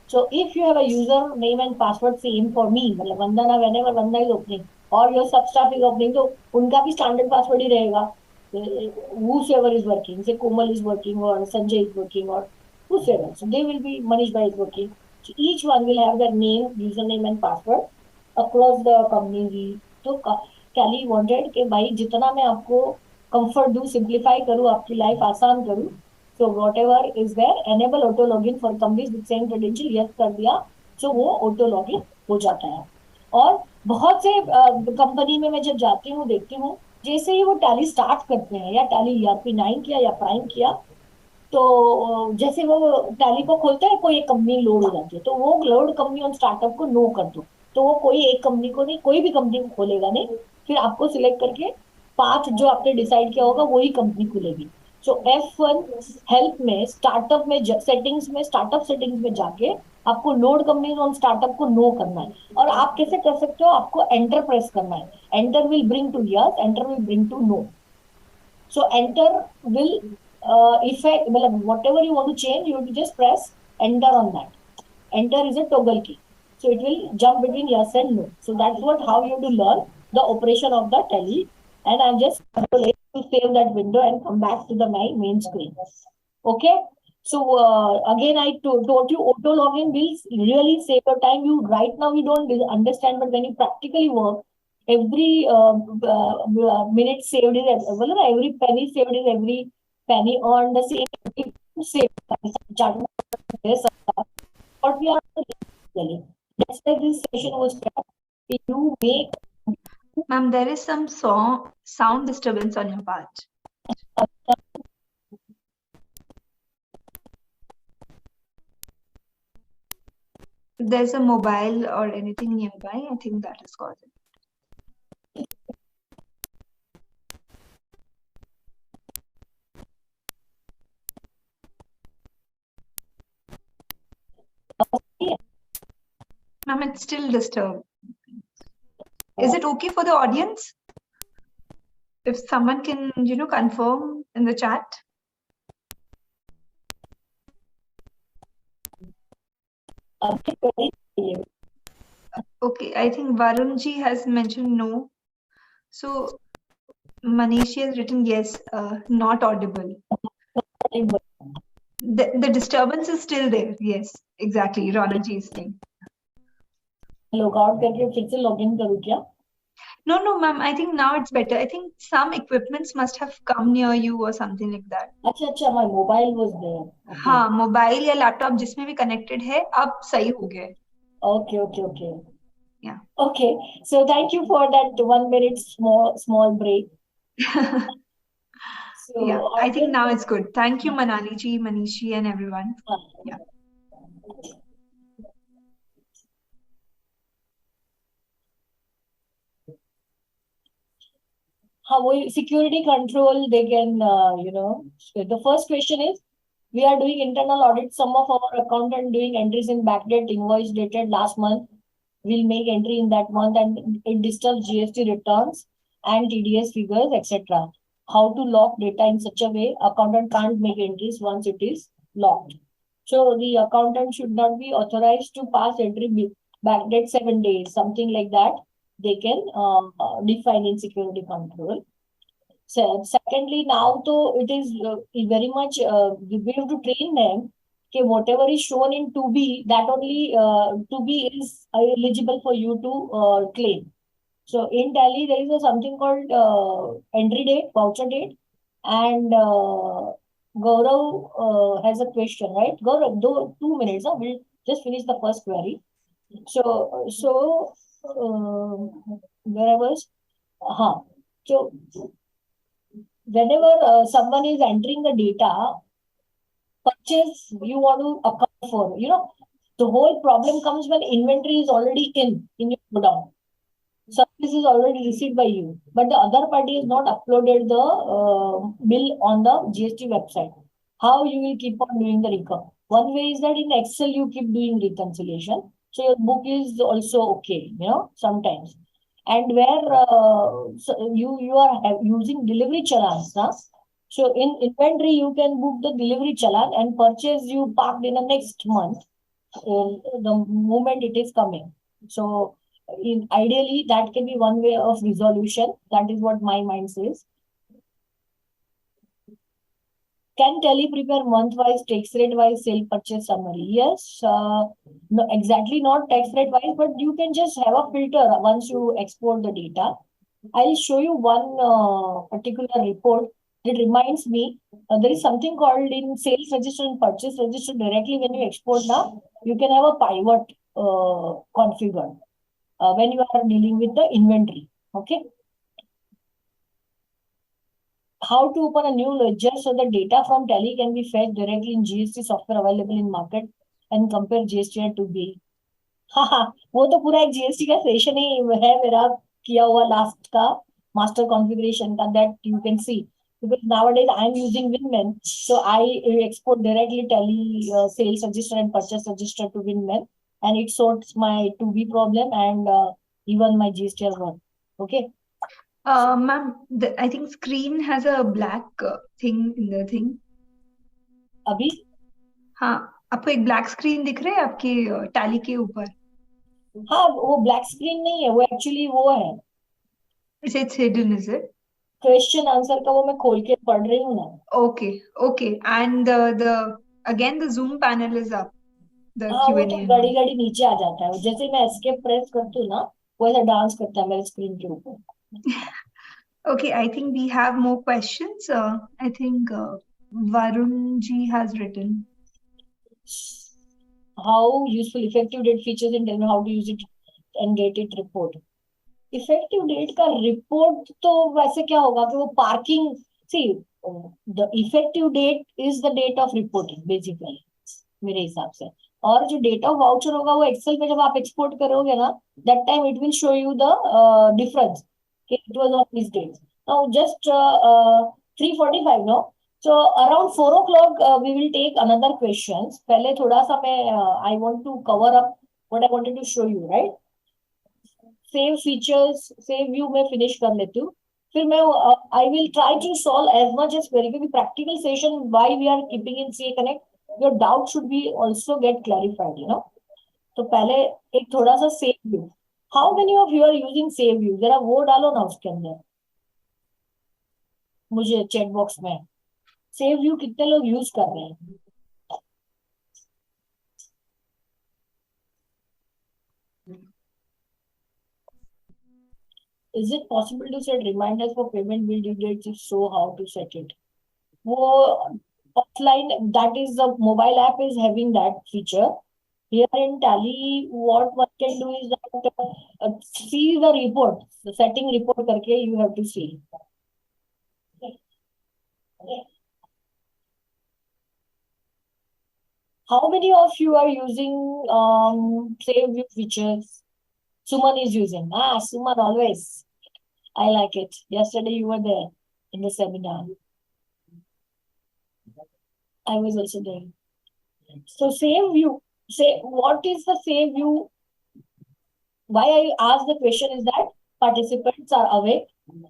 So if you have a user name and password same for me, Vandana, whenever Vandana is opening, or your sub staff is opening, so unka bhi standard password hi rahega. Whosoever is working, say Komal is working, or Sanjay is working, or whosoever. So they will be, Manish Bhai is working. So each one will have their name, username and password across the company. So Tally wanted कि भाई जितना मैं आपको comfort दूँ, simplify करूँ, आपकी life आसान करूँ. So whatever is there, enable auto login for companies with same credential, yes कर दिया, so वो auto login हो जाता है. और बहुत से कंपनी में मैं जब जाती हूँ देखती हूँ, जैसे ही वो टैली स्टार्ट करते हैं या टैली ERP9 किया या प्राइम किया, तो जैसे वो टैली को खोलते हैं, कोई एक कंपनी लोड हो जाती है, तो वो लोड कंपनी ऑन स्टार्टअप को नो कर दो. तो वो कोई एक कंपनी को नहीं, कोई भी कंपनी को खोलेगा नहीं, फिर आपको सिलेक्ट करके पाथ जो आपने डिसाइड किया होगा वही कंपनी खुलेगी। सो F1 हेल्प में स्टार्टअप में स्टार्टअप सेटिंग्स में जाके आपको लोड कंपनीज ऑन स्टार्टअप को नो करना है। और आप कैसे कर सकते हो, आपको एंटर प्रेस करना है। Enter will bring to yes, enter will bring to no. So enter will effect, whatever you want to change, you have to just press enter on that. Enter is a toggle key. So it will jump between yes and no. So that's what how you have to learn the operation of the tally. And I'm just going to save that window and come back to the my main screen. Okay. So again, I told you auto login will really save your time. You right now you don't understand, but when you practically work, every minute saved is every penny saved is every penny earned. The same saved. What we are doing. That's why this session was start. You make. Ma'am, there is some sound disturbance on your part. If there's a mobile or anything nearby, I think that is causing. Ma'am, it's still disturbed. Is it okay for the audience? If someone can, confirm in the chat. Okay, I think Varunji has mentioned no. So Manishi has written yes, not audible. The disturbance is still there. Yes, exactly. Ronanji is saying. Log out करके फिर से login करूँ क्या? No, ma'am. I think now it's better. I think some equipments must have come near you or something like that. अच्छा, my mobile was there. Okay. हाँ, mobile या laptop जिसमें भी connected है, अब सही हो गया. Okay. Yeah. Okay. So thank you for that 1 minute small break. So yeah, I think now it's good. Thank you, Manali ji, Manishi, and everyone. Yeah. How security control they can, the first question is, we are doing internal audit. Some of our accountant doing entries in backdate invoice dated last month. We'll make entry in that month and it disturbs GST returns and TDS figures, etc. How to lock data in such a way accountant can't make entries once it is locked. So the accountant should not be authorized to pass entry backdate 7 days, something like that. They can define in security control. So, secondly, now though it is very much we have to train them. Okay, whatever is shown in 2B, that only 2B is eligible for you to claim. So in Tally, there is something called entry date, voucher date, and Gaurav has a question, right? Gaurav, 2 minutes. We'll just finish the first query. So where I was, so whenever someone is entering the data, purchase you want to account for, the whole problem comes when inventory is already in your godown. Service is already received by you, but the other party has not uploaded the bill on the GST website. How you will keep on doing the recon? One way is that in Excel you keep doing reconciliation, so your book is also okay, sometimes. And where so you are using delivery challans, huh? So in inventory you can book the delivery challan and purchase you parked in the next month, the moment it is coming. So ideally, that can be one way of resolution. That is what my mind says. Can Tally prepare month-wise, tax rate-wise, sale purchase summary? Yes, no, exactly not tax rate-wise, but you can just have a filter once you export the data. I'll show you one particular report that reminds me there is something called in sales register and purchase register directly when you export now, you can have a pivot configured when you are dealing with the inventory. Okay. How to open a new ledger so the data from Tally can be fetched directly in GST software available in market and compare GST to B. हाँ हाँ, वो तो पूरा एक GST का session ही है मेरा किया हुआ लास्ट का मास्टर कॉन्फ़िगरेशन का, that you can see, because nowadays I am using Winman, so I export directly Tally sales register and purchase register to Winman, and it sorts my to be problem and even my GST work. Okay. Ma'am, I think screen has a black thing in the thing. अभी हाँ, आपको एक black screen दिख रहा है आपके tally के ऊपर? हाँ, वो ब्लैक स्क्रीन नहीं है, वो एक्चुअली वो है It's hidden, is it? Question answer का, वो मैं खोल के पढ़ रही हूँ ना। Okay, okay. And the again the Zoom panel is up. The हाँ, वो तो Q&A and घड़ी all. घड़ी नीचे आ जाता है, जैसे ही मैं एस्केप प्रेस करती हूँ ना, वो ऐसा डांस करता है मेरे स्क्रीन के ऊपर। Okay, I think we have more questions. I think Varun ji has written. How useful effective date features and tell me how to use it and get it report. Effective date का report तो वैसे क्या होगा कि वो parking, see, the effective date is the date of reporting basically मेरे हिसाब से। और जो डेट ऑफ वाउचर होगा वो एक्सेल में जब आप एक्सपोर्ट करोगे ना, that time it will show you the difference कि it was on this date. Now just 3:45 no, so around 4 o'clock we will take another questions. पहले थोड़ा सा मैं I want to cover up what I wanted to show you, right? Save features, save view में finish कर लेती हूँ, फिर मैं I will try to solve as much as query, क्योंकि practical session why we are keeping in CA connect, your doubt should be also get clarified, you know. तो पहले एक थोड़ा सा save view, how many of you are using save view, जरा वो डालो ना उसके अंदर मुझे चैट बॉक्स में, सेव व्यू कितने लोग यूज कर रहे हैं। Is it possible to set reminders for payment bill due dates? If so, how to set it? वो offline, that is the mobile app is having that feature. Here in Tally, what one can do is that see the report, the setting report करके you have to see. How many of you are using save view features? Suman is using. Ah, Suman always. I like it. Yesterday you were there in the seminar. I was also there. So save view. Say what is the save view? Why I ask the question is that participants are awake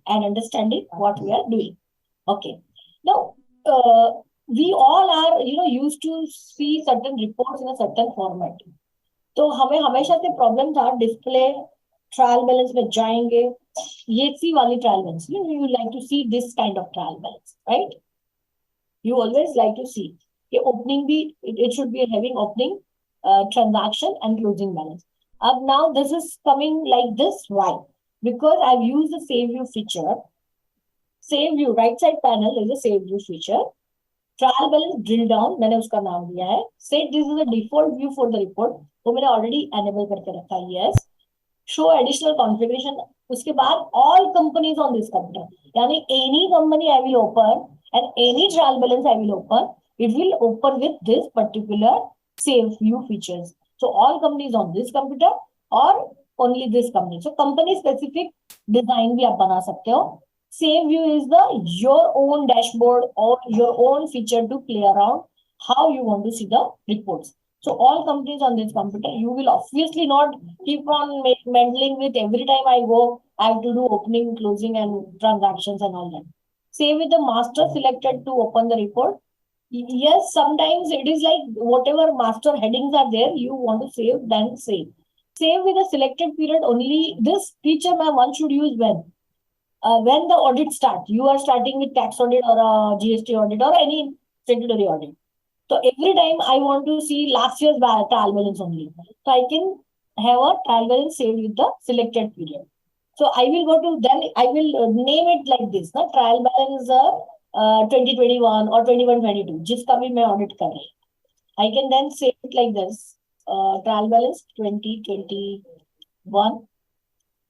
and understanding what we are doing. Okay. Now, we all are, used to see certain reports in a certain format. तो हमें हमेशा से problem था display trial balance में जाएंगे, ये C वाली trial balance, you like to see this kind of trial balance, right? You always like to see कि opening भी, it should be having opening, transaction and closing balance. Now this is coming like this. Why? Because I've used the save view feature. Save view right side panel is a save view feature. Trial balance drill down मैंने उसका नाम दिया है. Set this is a default view for the report. वो मैंने already enable करके रखा है. Yes. Show additional configuration. उसके बाद all companies on this computer, यानी any company I will open and any trial balance I will open, it will open with this particular save view features. So all companies on this computer or only this company. So company specific design भी आप बना सकते हो. Save view is the your own dashboard or your own feature to play around how you want to see the reports. So all companies on this computer, you will obviously not keep on meddling with every time I go, I have to do opening, closing and transactions and all that. Save with the master selected to open the report. Yes, sometimes it is like whatever master headings are there, you want to save, then save. Save with a selected period only. This feature, ma'am, one should use when the audit start. You are starting with tax audit or a GST audit or any statutory audit. So every time I want to see last year's trial balance only. So I can have a trial balance saved with the selected period. So I will go to, then I will name it like this, na? Trial balance 2021 or 21-22, जिसका भी मैं audit कर रही. I can then save it like this, trial balance 2021.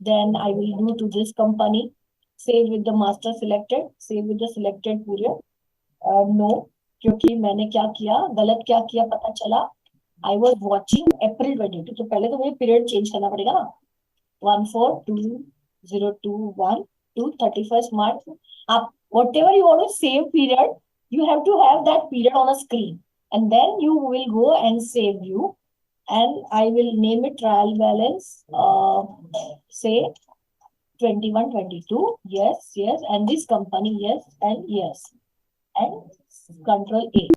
Then I will do to this company, save with the master selected, save with the selected period. No, क्योंकि मैंने क्या किया, गलत क्या किया पता चला. I was watching April 22. तो पहले तो मुझे period change करना पड़ेगा ना. 142021 to 31st March. आप whatever you want to save period, you have to have that period on a screen, and then you will go and save you, and I will name it trial balance. Say 21-22. Yes, yes, and this company, yes, and yes, and Control A.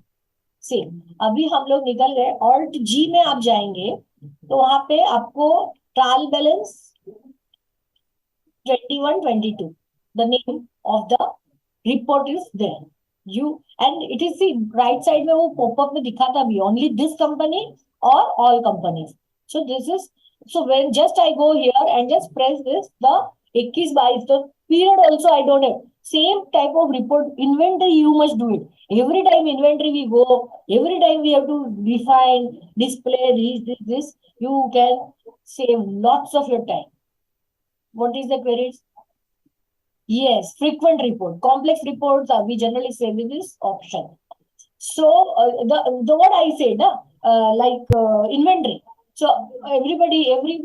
Same. अभी हम लोग निकल गए. Alt जी में आप जाएंगे तो वहां पे आपको trial balance 21-22, the name of the report is there. You and it is the right side में वो pop-up में दिखाता भी only this company or all companies. So this is, so when just I go here and just press this, the 21-22, the period also I don't have. Same type of report. Inventory you must do it. Every time inventory we go, every time we have to define, display this. You can save lots of your time. What is the queries? Yes, frequent report. Complex reports are we generally say with this option. So the what I said, inventory. So everybody, every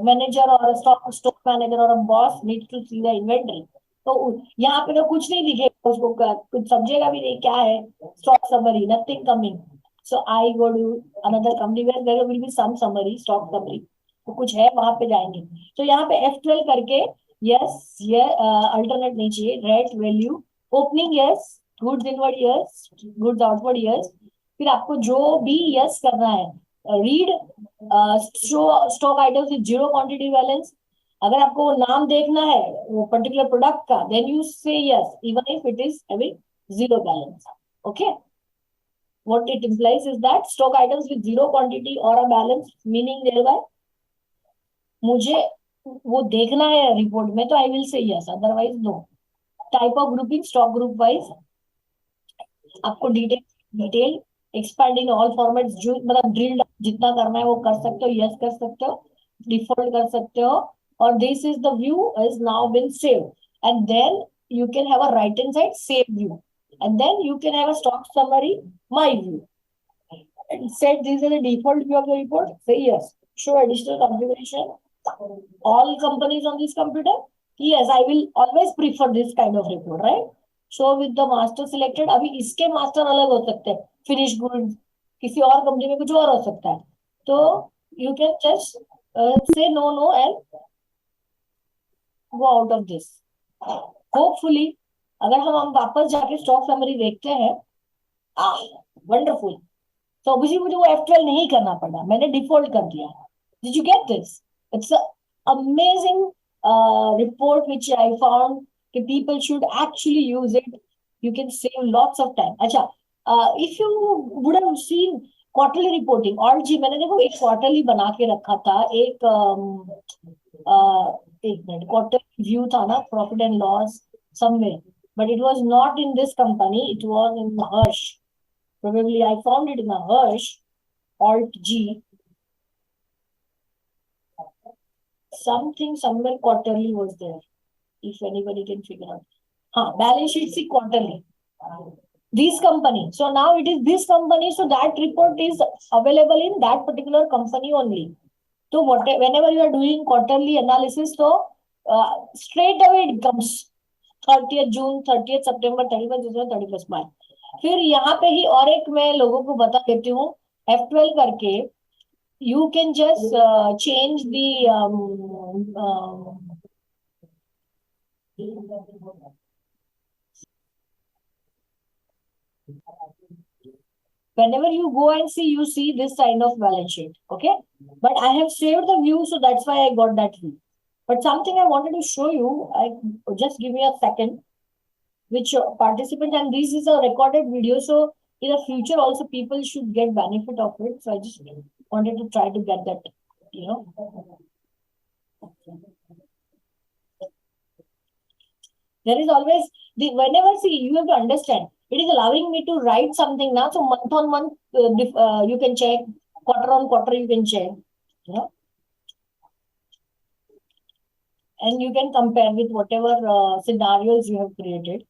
manager or a stock manager or a boss needs to see the inventory. तो यहाँ पे तो कुछ नहीं दिखेगा उसको, कुछ समझेगा भी नहीं क्या है stock summary, nothing coming. So I go to another company where there will be some summary, stock summary. तो कुछ है वहां पे जाएंगे. तो यहाँ पे F12 करके yes, ये alternate नहीं चाहिए. Rate value opening yes, goods inward yes, goods outward yes. फिर आपको जो भी yes करना है. Read show stock items with zero quantity balance. अगर आपको वो नाम देखना है वो पर्टिकुलर प्रोडक्ट का, then you say yes even if it is having zero balance. Okay. What it implies is that stock items with zero quantity or a balance, meaning thereby मुझे वो देखना है रिपोर्ट में तो I will say yes, otherwise no. Type of grouping stock group wise आपको detail expanding all formats, जो मतलब drill जितना करना है वो कर सकते हो, यस कर सकते हो, डिफॉल्ट कर सकते हो. और this is the view is now been save, and then you can have a right hand side save view, and then you can have a stock summary my view, and said these are the default view of the report. Say yes. Show additional configuration all companies on this computer. Yes, I will always prefer this kind of report, right? Show with the master selected. अभी इसके master अलग हो सकते हैं, finish goods किसी और company में कुछ और हो सकता है. तो you can just say no and go out of this. Hopefully अगर हम वापस जाके स्टॉक समरी देखते हैं, वंडरफुल. तो अभी मुझे वो F12 नहीं करना पड़ा, मैंने डिफॉल्ट कर दिया. Did you get this? It's an amazing report which I found that people should actually use it. You can save lots of time. अच्छा, if you would have seen quarterly reporting, और जी मैंने देखो एक quarterly बना के रखा था, एक मिनट, quarterly view था ना, profit and loss somewhere, but it was not in this company, it was in Harsh. Probably I found it in the Harsh. Alt G. Something somewhere quarterly was there. If anybody can figure out. Balance sheet see quarterly. This company. So now it is this company. So that report is available in that particular company only. So whenever you are doing quarterly analysis, so straight away it comes 30th June, 30th September, 31st December, 31st March. फिर यहाँ पे ही और एक मैं लोगों को बता देती हूँ, F12 करके you can just change the whenever you go and see, you see this kind of balance sheet. Okay, but I have saved the view, so that's why I got that view. But something I wanted to show you, I just give me a second, which participant, and this is a recorded video, so in the future also people should get benefit of it. So I just wanted to try to get that, you know. There is always whenever see, you have to understand, it is allowing me to write something now. So month on month, you can check, quarter on quarter, you can check, you know. And you can compare with whatever scenarios you have created.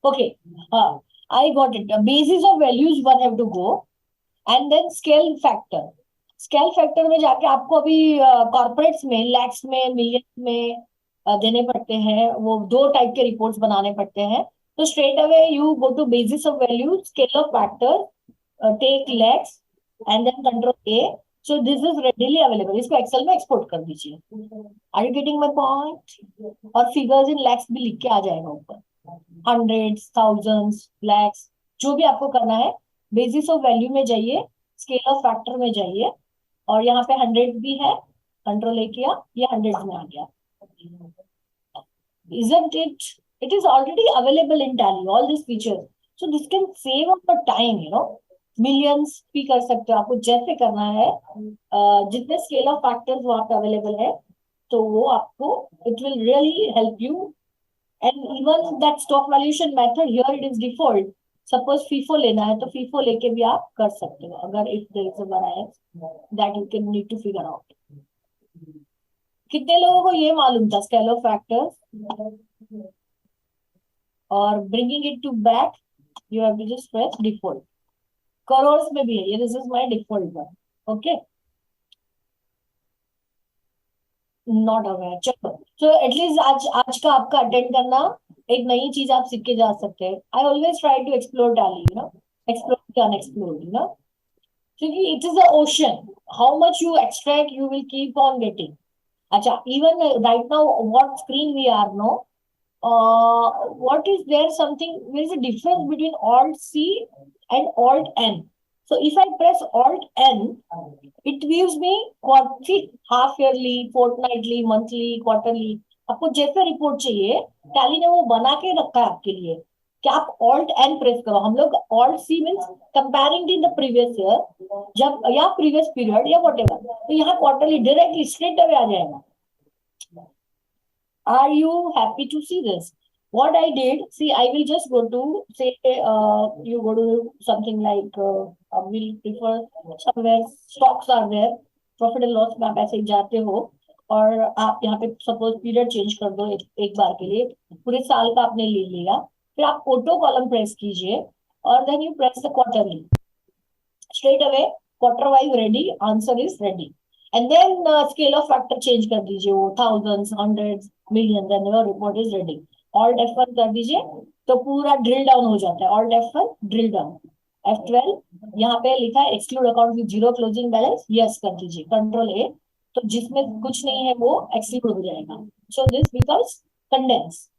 Okay, I got it. The basis of values one have to go, and then scale factor. Scale factor में जाके आपको अभी corporates में लैक्स में millions में देने पड़ते हैं, वो दो टाइप के रिपोर्ट्स बनाने पड़ते हैं. तो straight away you go to basis of value, scale of factor, take lakhs and then control A. So this is readily available. इसको एक्सेल में एक्सपोर्ट कर दीजिए. Are you getting my point? और फिगर्स इन लैक्स भी लिख के आ जाएगा ऊपर. हंड्रेड्स, थाउजेंड्स, लैक्स, जो भी आपको करना है. बेसिस ऑफ वैल्यू में जाइए, स्केल ऑफ फैक्टर में जाइए, और यहाँ पे 100 भी है, कंट्रोल ए किया, ये 100 में आ गया. Isn't it? It is already available in Tally, all these features. So this can save up the time, you know. Millions भी कर सकते हो, आपको जैसे करना है. जितने स्केल ऑफ फैक्टर्स वहां पे अवेलेबल है, तो वो आपको, it will really help you. And even that stock valuation method here, it is default. Suppose FIFO लेना है तो FIFO लेके भी आप कर सकते हो, अगर if there is a variance that you can need to figure out. कितने लोगों को ये मालूम था स्केल ऑफ फैक्टर्स? और bringing it to back, you have to just press default. Crores में भी है ये, this is my default one. Okay, not aware. चलो, सो एटलीस्ट आज आज का आपका अटेंड करना, एक नई चीज आप सीख के जा सकते हैं. I always try to explore Tally, you know, explore the unexplored, you know, क्योंकि it is a ocean. How much you extract, you will keep on getting. अच्छा, even right now, what screen we are, no? What is there something, there is a difference between Alt C and Alt N. So if I press Alt N, it gives me half yearly, fortnightly, monthly, quarterly. आपको जैसे report चाहिए, tally ने वो बना के रखा है आपके लिए कि आप Alt N प्रेस करो. हम लोग Alt C means comparing in the previous year, जब या प्रीवियस पीरियड या व्हाटएवर. तो यहाँ क्वार्टरली डायरेक्टली स्ट्रेट अवे आ जाएगा. Are you happy to see this? What I did, see, I will just go to, say, you go to something like, we'll prefer somewhere, stocks are there, profit and loss में आप ऐसे जाते हो, और आप यहाँ पे सपोज पीरियड चेंज कर दो एक बार के लिए, पूरे साल का आपने ले लिया. फिर आप ऑटो कॉलम प्रेस कीजिए, और then you press the quarterly. Straight away quarter wise ready, answer is ready. And then scale of factor change कर दीजिए, वो thousands, hundreds, million, then your report is ready. Alt F1 कर दीजिए तो पूरा drill down हो जाता है. Alt F1 drill down. F12 यहाँ पे लिखा है exclude account with zero closing balance, yes कर दीजिए. कंट्रोल ए, तो जिसमें कुछ नहीं है वो एक्सक्लूड हो जाएगा. So this becomes condense.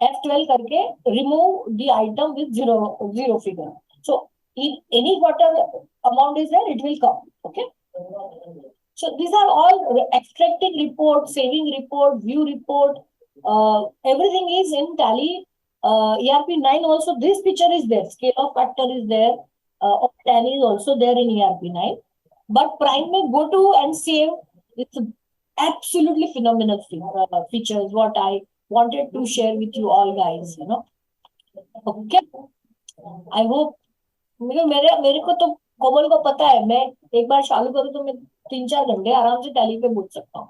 F12 करके remove the item with zero figure. So if any quarter amount is there, it will come. Okay. So these are all extracting report, saving report, view report. Everything is in Tally. ERP9 also, this picture is there. Scale of factor is there. Tally is also there in ERP9. But Prime may go to and save. It's absolutely phenomenal features. What I wanted to share with you all guys, you know. Okay. I hope. मेरे को तो कोमल को पता है, मैं एक बार चालू करूँ तो मैं 3-4 घंटे आराम से टैली पे बोल सकता हूँ.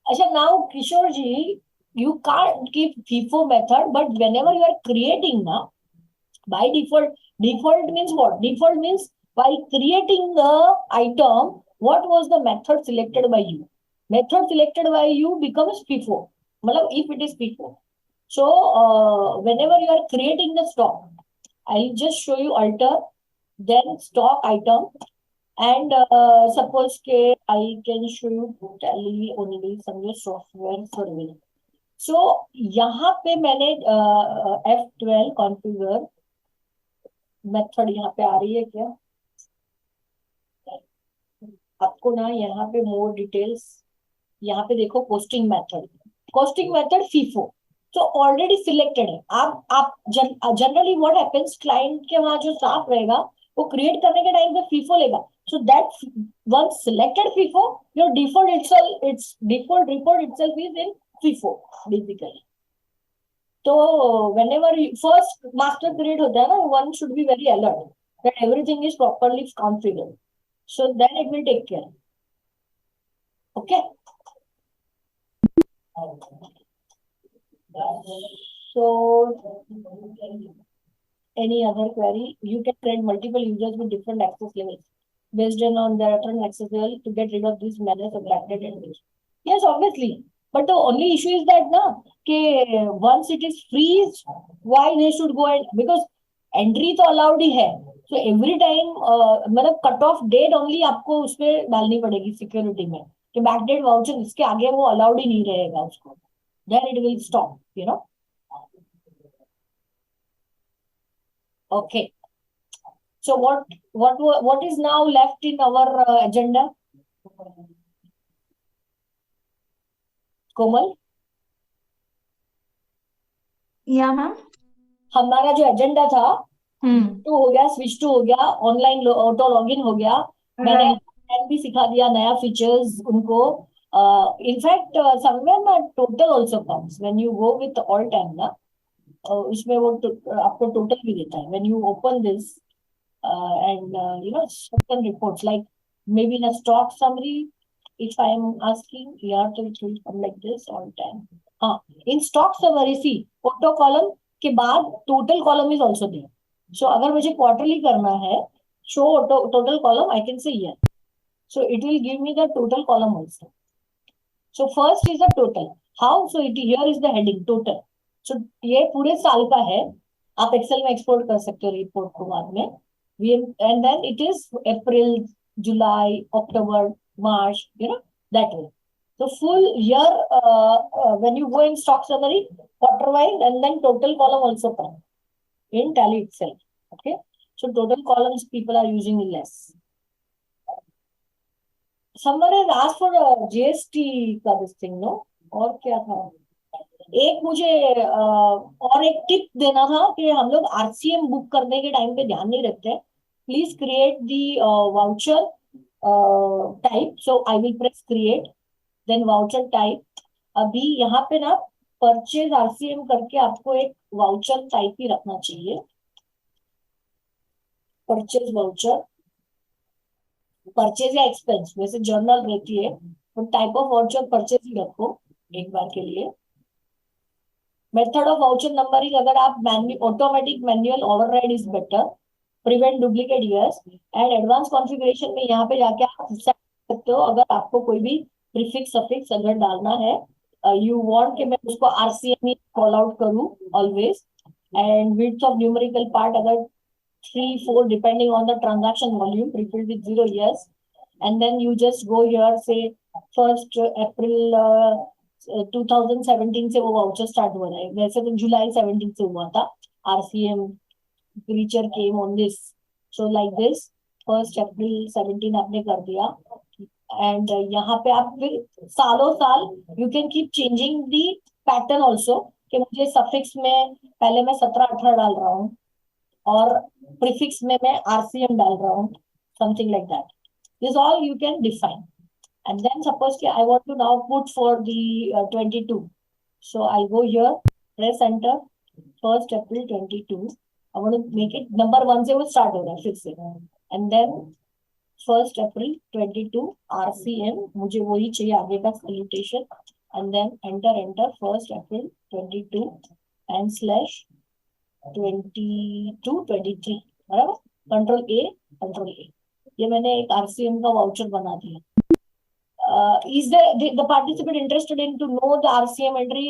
अच्छा, now Kishore ji, you can't keep FIFO method, but whenever you are creating now, by default means what? Default means while creating the item, what was the method selected by you? Method selected by you becomes FIFO. Matlab, if it is FIFO. So whenever you are creating the stock, I'll just show you alter, then stock item, and suppose I can show you Tally only, some software survey. So यहाँ पे मैंने F12 configure method यहाँ पे आ रही है क्या आपको ना? यहाँ पे मोर डिटेल्स, यहाँ पे देखो पोस्टिंग मेथड फीफो, तो ऑलरेडी सिलेक्टेड है. आप जनरली व्हाट हैपेंस, क्लाइंट के वहां जो स्टाफ रहेगा वो क्रिएट करने के टाइम पे फीफो लेगा. So that once selected FIFO, your default report itself is in FIFO basically. तो whenever first master create होता है ना, one should be very alert that everything is properly configured, so then it will take care. Okay. So, any other query? You can create multiple users with different access levels based on their current access level to get rid of these manners of backdated entries. Yes, obviously. But the only issue is that na, once it is freeze, why they should go and because entry तो allowed ही है. So every time मतलब cut off date only आपको उसमें डालनी पड़ेगी security में कि backdate voucher इसके आगे वो अलाउड ही नहीं रहेगा उसको. Then it will stop, you know. Okay. So what is now left in our agenda? कोमल, या मैम. हमारा जो एजेंडा था टू हो गया, स्विच टू हो गया, ऑनलाइन ऑटो लॉगिन हो गया, मैंने Right. भी सिखा दिया, नया फीचर्स उनको. In fact somewhere total also comes when you go with all time ना, उसमें वो आपको टोटल भी देता है when you open this and you know certain reports like maybe in a stock summary if I am asking here to come like this all time. In stock summary see auto column के बाद total column is also there. So अगर मुझे quarterly करना है show total column I can say here. So it will give me the total column also. So first is the total. How? So it here is the heading total. So ये पूरे साल का है. आप Excel में export कर सकते हो रिपोर्ट को बाद में. And then it is April, July, October, March, you know, that way. So full year, when you go in stock summary, quarter wise, and then total column also come in Tally itself. Okay. So total columns people are using less. Someone has asked for a GST का this thing, no? और क्या था? एक मुझे और एक tip देना था कि हम लोग आरसीएम बुक करने के टाइम पे ध्यान नहीं रखते. Please create the voucher type. So I will press create then voucher type. अभी यहाँ पे ना परचेज आरसीएम करके आपको एक वाउचर टाइप ही रखना चाहिए. परचेज वाउचर, परचेज या एक्सपेंस वैसे जर्नल रहती है तो टाइप ऑफ वाउचर परचेज ही रखो एक बार के लिए. Method of voucher numbering अगर आप automatic manual override is better, prevent duplicate years and advanced configuration में यहाँ पे जाके आप set सकते हो अगर आपको कोई भी prefix suffix अगर डालना है. You want कि मैं उसको RCM ही call out करूँ always, and width of numerical part अगर 3-4 depending on the transaction volume prefilled with 0 years, and then you just go here say 1st April 2017 से वो वाउचर स्टार्ट हो रहा है. वैसे तो जुलाई 17 से हुआ था. RCM feature came on this. So like this 1st April 17 आपने कर दिया. एंड यहाँ पे आप फिर सालों साल you can keep changing the pattern also कि मुझे सफिक्स में पहले मैं 17-18 डाल रहा हूँ और प्रीफिक्स में मैं आरसीएम डाल रहा हूँ. Something like that. This all you can define. And then suppose I want to now put for the 22. So I'll go here, press enter, 1st April 22. I want to make it number 1 से वो start हो रहा है फिर से. And then 1st April 22 RCM मुझे वही चाहिए आगे का salutation. And then enter 1st April 22 and slash 22-23. बराबर. Control A. ये मैंने एक RCM का वाउचर बना दिया. Is the participant interested in to know the RCM entry?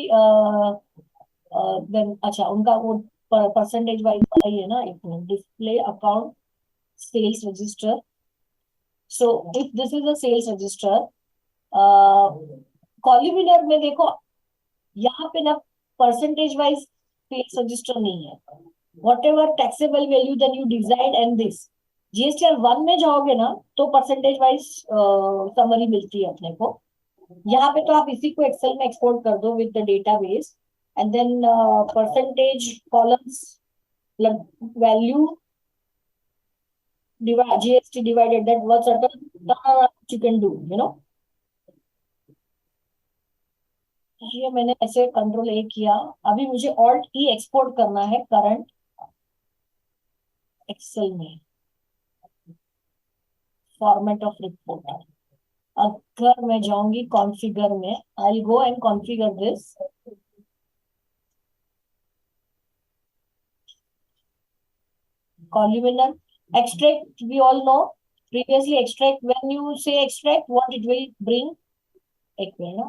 Then अच्छा उनका वो percentage wise वाला ही है ना. एक minute. Display account sales register. So if this is a sales register, columnar में देखो यहाँ पे ना percentage wise sales register नहीं है. Whatever taxable value then you decide and this. GSTR 1 में जाओगे ना तो परसेंटेज वाइज समरी मिलती है अपने को. यहाँ पे तो आप इसी को एक्सेल में एक्सपोर्ट कर दो with the database and then percentage columns value GST divided that what certain you can do you know. ये मैंने ऐसे कंट्रोल ए किया. अभी मुझे ऑल्ट ई एक्सपोर्ट करना है करंट एक्सेल में. फॉर्मेट ऑफ रिपोर्ट अगर मैं जाऊंगी कॉन्फ़िगर में, I will go and configure this. Columnar extract, we all know previously extract, when you say extract, what it will bring? एक मिनट ना,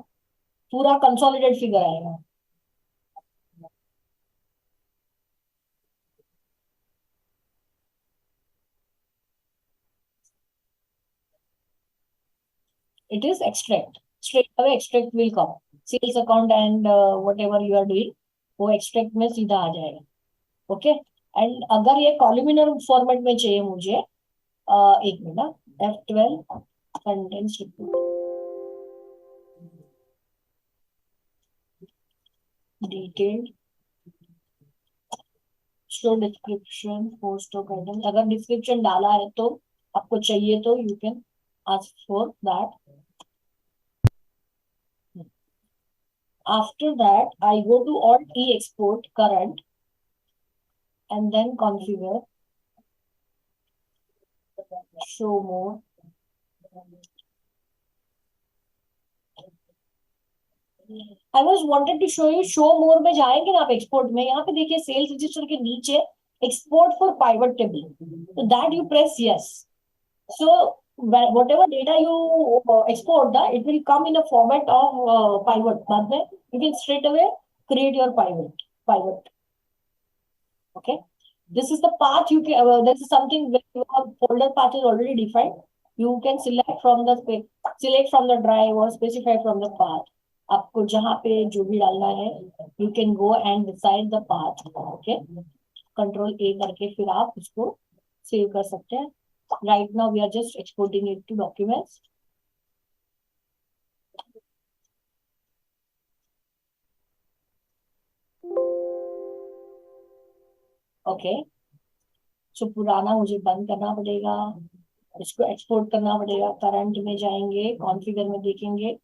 पूरा कंसोलिडेट फिगर आएगा. It is extract. Straight away extract will come. Sales account and whatever you are doing, वो extract में सीधा आ जाएगा. Okay. And अगर ये कॉलमिनर फॉर्मेट में चाहिए मुझे, एक मिनट ना, F12 contents report, detailed show description post of item. अगर डिस्क्रिप्शन डाला है तो आपको चाहिए तो you can ask for that. After that, I go to Alt E export current and then configure, show more. I was wanted to show you show more में जाएंगे ना आप export में, यहाँ पे देखिए sales register के नीचे export for pivot table, so that you press yes. So whatever data you export, it will come in a format of pivot. बाद में you can straight away create your pivot. Okay. This is the path you can, this is something where your folder path is already defined. You can select from the drive or specify from the path. आपको जहाँ पे जो भी डालना है, you can go and decide the path. Okay. Control A करके फिर आप उसको सेव कर सकते हैं. Right now we are just exporting it to documents. Okay. So पुराना मुझे बंद करना पड़ेगा, इसको एक्सपोर्ट करना पड़ेगा. करंट में जाएंगे, कॉन्फ़िगर में देखेंगे,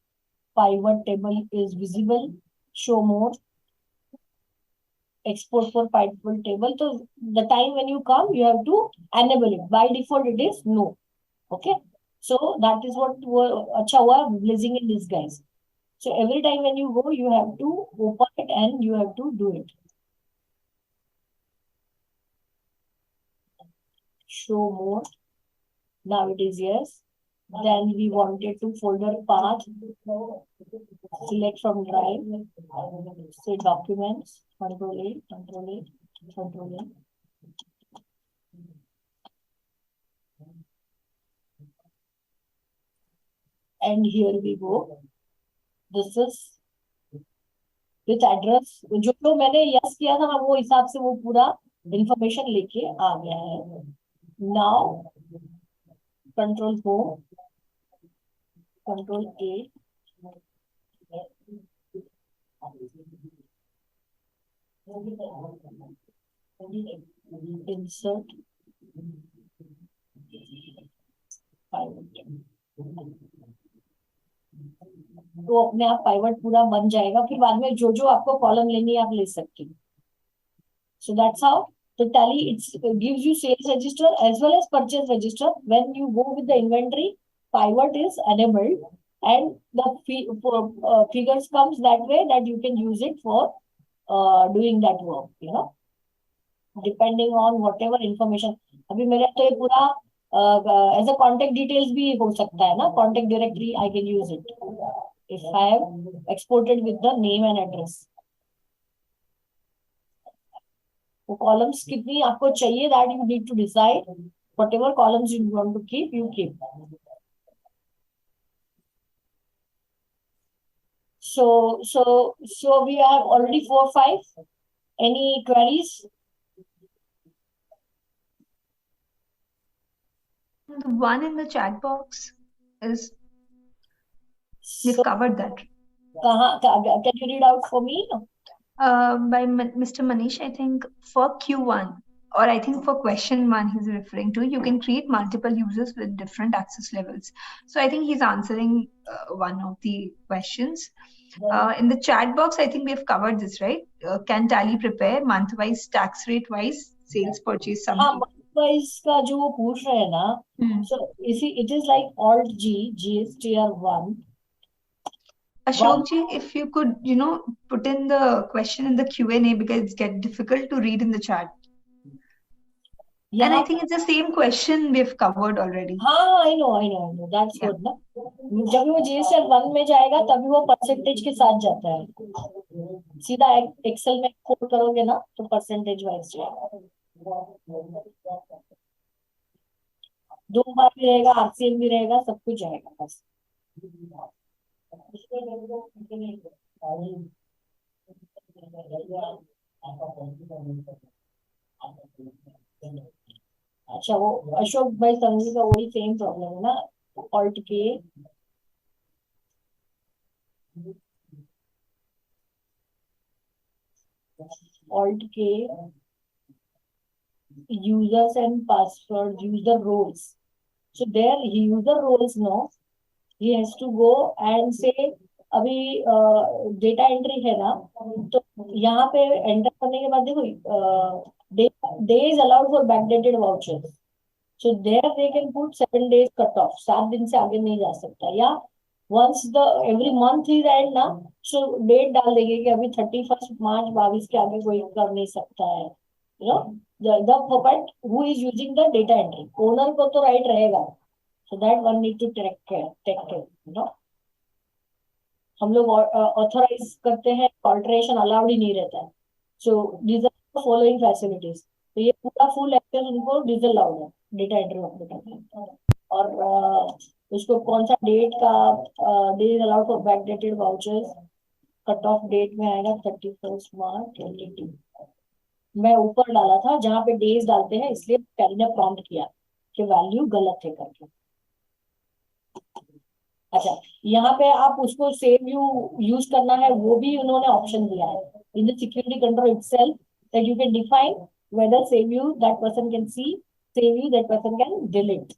pivot table is visible, show more, export for pivot table. So the time when you come, you have to enable it. By default it is no. Okay. So that is what अच्छा हुआ, blessing in disguise. So every time when you go, you have to open it and you have to do it. Show more. Now it is yes. Then we wanted to folder path. Select from drive. Say documents. Control A, Control A, Control A. And here we go. This is with address. जो मैंने yes किया था, वो हिसाब से वो पूरा information लेके आ गया है. Now control home, control A, insert pivot. तो अपने आप पाइवट पूरा बन जाएगा. फिर बाद में जो जो आपको कॉलम लेनी है आप ले सकते हैं. So that's how the Tally gives you sales register as well as purchase register. When you go with the inventory, pivot is enabled and the figures comes that way that you can use it for doing that work, you know, depending on whatever information. अभी मेरे तो ये पूरा as a contact details भी हो सकता है ना, contact directory I can use it if I have exported with the name and address. वो columns कितनी आपको चाहिए, that you need to decide. Whatever columns you want to keep, you keep. So we have already 4, 5. Any queries? The one in the chat box is, we've covered that. Can you read out for me? By Mr. Manish, I think for Q1, or I think for question 1 he's referring to, you can create multiple users with different access levels. So I think he's answering one of the questions. In the chat box, I think we have covered this, right? Can Tally prepare month-wise, tax rate-wise, sales purchase summary? Wise का जो वो पूछ रहे हैं ना, so it is like alt G is tier 1. Ashok ji, if you could, put in the question in the Q&A because it's get difficult to read in the chat. And I think it's the same question we've covered already. हाँ, I know, that's good ना. जब वो GSR 1 में जाएगा तभी वो percentage के साथ जाता है. सीधा एक्सेल में कोड करोगे ना तो परसेंटेज वाइज जाएगा. 2 बार भी रहेगा, RCM भी रहेगा, सब कुछ जाएगा बस. अच्छा, वो अशोक भाई संघवी का वही सेम प्रॉब्लम है ना, ऑल्ट के users and password, user roles. So there user roles, no, he has to go and say अभी डेटा एंट्री है ना, तो यहाँ पे एंटर करने के बाद देखो day is allowed for backdated vouchers. So there they can put 7 days cut off, 7 दिन से आगे नहीं जा सकता. या once the every month is end ना, सो डेट डाल देंगे कि अभी 31 मार्च 22 के आगे कोई कर नहीं सकता है. You know the puppet who is using the data entry, owner को तो राइट रहेगा. So that one need to take care, you know. हम लोग ऑथराइज करते हैं, ऑल्टरेशन अलाउड ही नहीं रहता है. So these are following facilities. तो ये पूरा फुल एक्सेस उनको डिसअलाउड है डेटा एंट्री ऑपरेटर. और उसको कौन सा डेट का day is allowed for backdated vouchers. Cut off date में आएगा 31 मार्च 2022. मैं ऊपर डाला था जहाँ पे डेज डालते हैं, इसलिए टैली ने प्रॉम्प्ट किया कि वैल्यू गलत है करके. अच्छा, यहाँ पे आप उसको सेव यू यूज करना है, वो भी उन्होंने ऑप्शन दिया है in the security control itself, that you can define whether save you that person can see, save you that person can delete.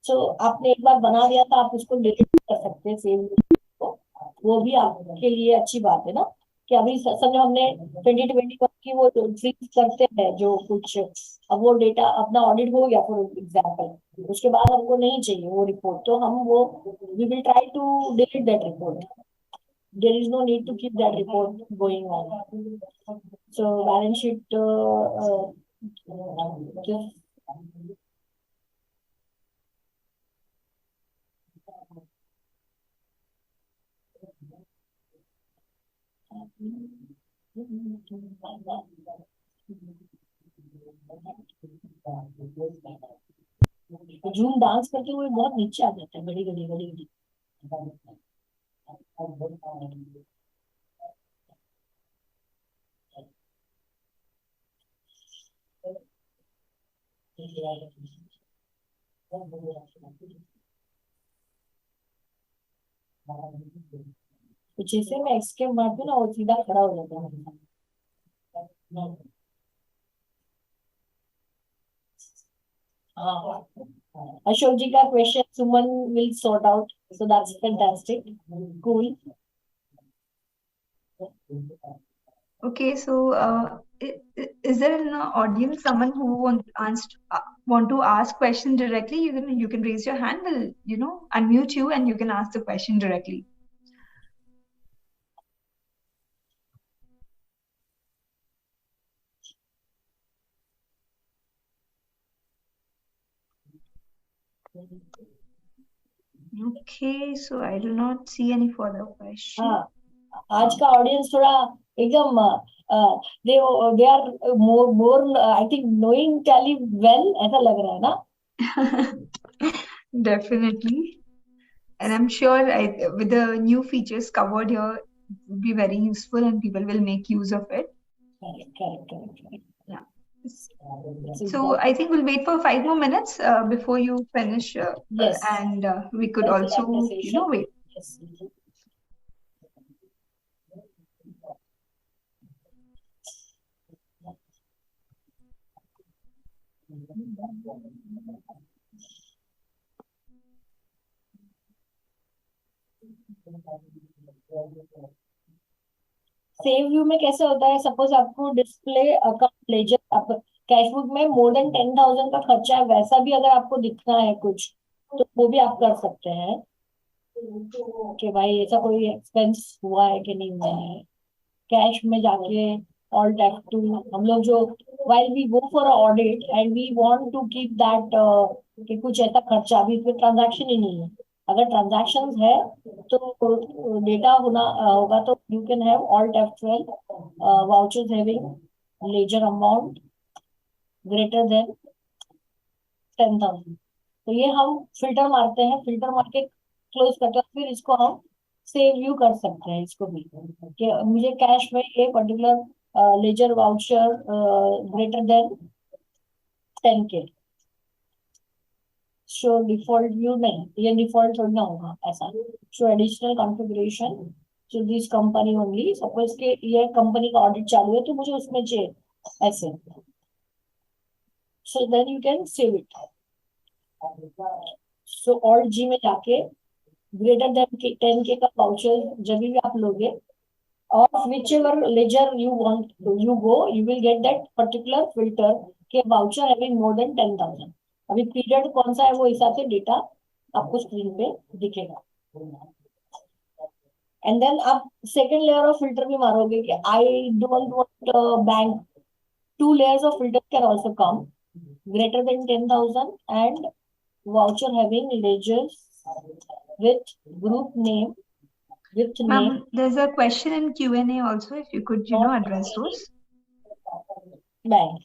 So आपने एक बार बना दिया था, आप उसको डिलीट कर सकते हैं सेव को. वो भी आपके लिए अच्छी बात है ना, कि अभी समझो हमने 2021 की वो फ्रीज करते हैं जो कुछ, अब वो डेटा अपना ऑडिट हो गया फॉर एग्जाम्पल, उसके बाद हमको नहीं चाहिए वो रिपोर्ट, तो हम वो we will try to delete that report. there is no need to keep that report going on. So balance sheet just zoom dance करते हुए बहुत नीचे आ जाता है, घड़ी घड़ी घड़ी घड़ी. तो जैसे मैं एस्केप मारती हूँ ना, वो सीधा खड़ा हो जाता है. हाँ, अशोक जी का question Suman will sort out, so that's fantastic, cool. Okay, so is there in the audience someone who want to ask question directly? You can raise your hand. We'll unmute you and you can ask the question directly. Okay, so I do not see any further question. हाँ, आज का audience थोड़ा एकदम they are more I think knowing Tally well, ऐसा लग रहा है ना. Definitely, and I'm sure with the new features covered here, it will be very useful and people will make use of it. Correct. Yeah. So I think we'll wait for 5 more minutes before you finish. Yes. And we could also, wait. Yes. Save view में कैसे होता है, suppose आपको display account laser cash book में more than 10,000 का खर्चा है, वैसा भी अगर आपको दिखना है कुछ, तो वो भी आप कर सकते हैं कि भाई ऐसा कोई एक्सपेंस हुआ है कि नहीं हुआ है। कैश में जाके ऑल्ट F2 हम लोग जो while we go for a audit and we want to keep that कि कुछ ऐसा खर्चा अभी इसमें ट्रांजैक्शन ही नहीं है, अगर ट्रांजैक्शंस है तो डेटा होना होगा, तो you can have alt F12 vouchers having ledger amount greater than 10,000। तो ये हम फिल्टर मारते हैं, फिल्टर मार के क्लोज करते हैं, फिर इसको हम सेव व्यू कर सकते हैं इसको भी कि मुझे कैश में ये particular ledger voucher greater than 10K show default view नहीं, ये डिफॉल्ट थोड़ी ना होगा ऐसा। Show additional configuration to this company only, suppose के ये कंपनी का ऑडिट चालू है तो मुझे उसमें चाहिए ऐसे, so then you can save it. So alt G में जाके ग्रेटर देन 10K का वाउचर जब भी आप लोगे, of whichever ledger you want to you go, you will get that particular filter के voucher having more than 10,000। अभी period कौन सा है वो हिसाब से डेटा आपको स्क्रीन पे दिखेगा। एंड देन आप सेकंड लेयर ऑफ फिल्टर भी मारोगे कि I don't want bank, 2 layers of filter can also come greater than 10,000 and voucher having ledgers with group name with name. Ma'am, there's a question in Q&A also, if you could, address those. Bank.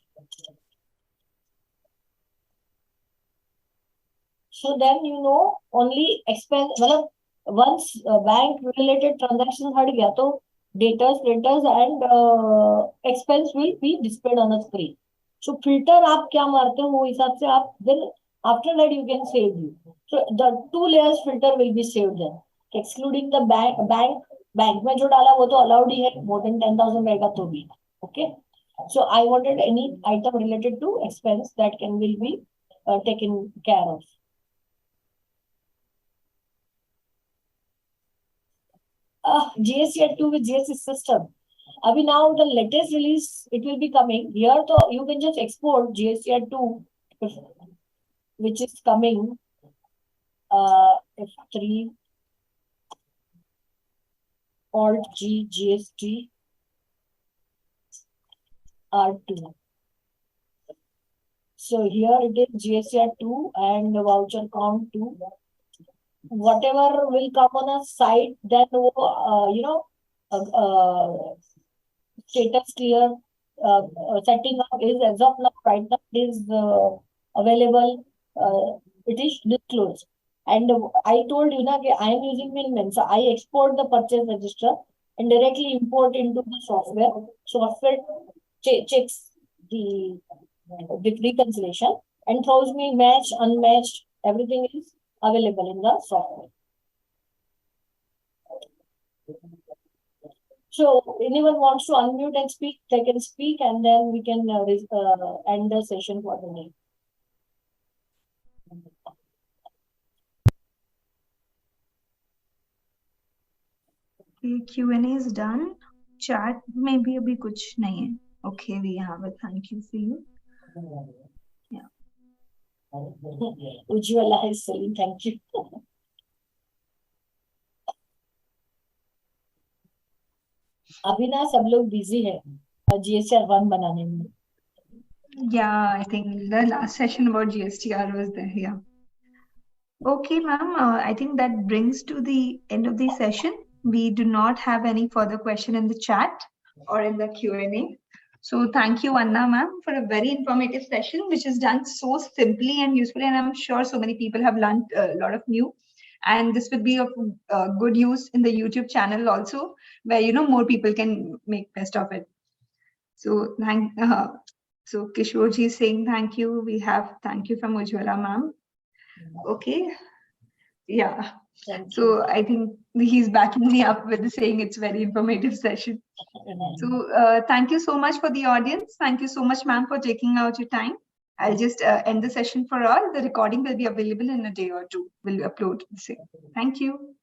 So then only expense, मतलब once bank related transaction हट गया तो debtors, creditors and expense will be displayed on the screen. So filter आप क्या मारते हो वो हिसाब से आप then after that you can save you. So the 2 layers filter will be saved then, excluding the bank में जो डाला वो तो allowed ही है, more than 10,000 रहेगा तो भी, okay. So I wanted any item related to expense that will be taken care of. GST 2 with GST system. Abhi now the latest release, it will be coming here, so you can just export GST 2 which is coming F3 Alt G GST R2. So here it is GST 2 and voucher count 2. Whatever will come on a site, then status clear setting up is as of now, right now it is available, it is disclosed. And I told you that I am using Minman, so I export the purchase register and directly import into the software. Software checks the reconciliation and throws me match, unmatched, everything is available in the software. So anyone wants to unmute and speak, they can speak, and then we can end the session for the day. Q&A is done. Chat में भी अभी कुछ नहीं है. Okay, we have a thank you for you. Yeah. Ujjwala is saying thank you. अभी ना सब लोग बिजी है GSTR 1 बनाने में. Yeah, I think the last session about GSTR was there. Yeah. Okay, ma'am. I think that brings to the end of the session. We do not have any further question in the chat or in the Q&A. So thank you, Vandana ma'am, for a very informative session, which is done so simply and usefully. And I'm sure so many people have learned a lot of new. And this will be of good use in the YouTube channel also, where more people can make best of it. So so Kishorji is saying thank you. We have thank you from Ujjwala ma'am. Okay. Yeah. So I think he's backing me up with saying it's very informative session. So thank you so much for the audience. Thank you so much, ma'am, for taking out your time. I'll just end the session for all. The recording will be available in a day or two. We'll upload the same. Thank you.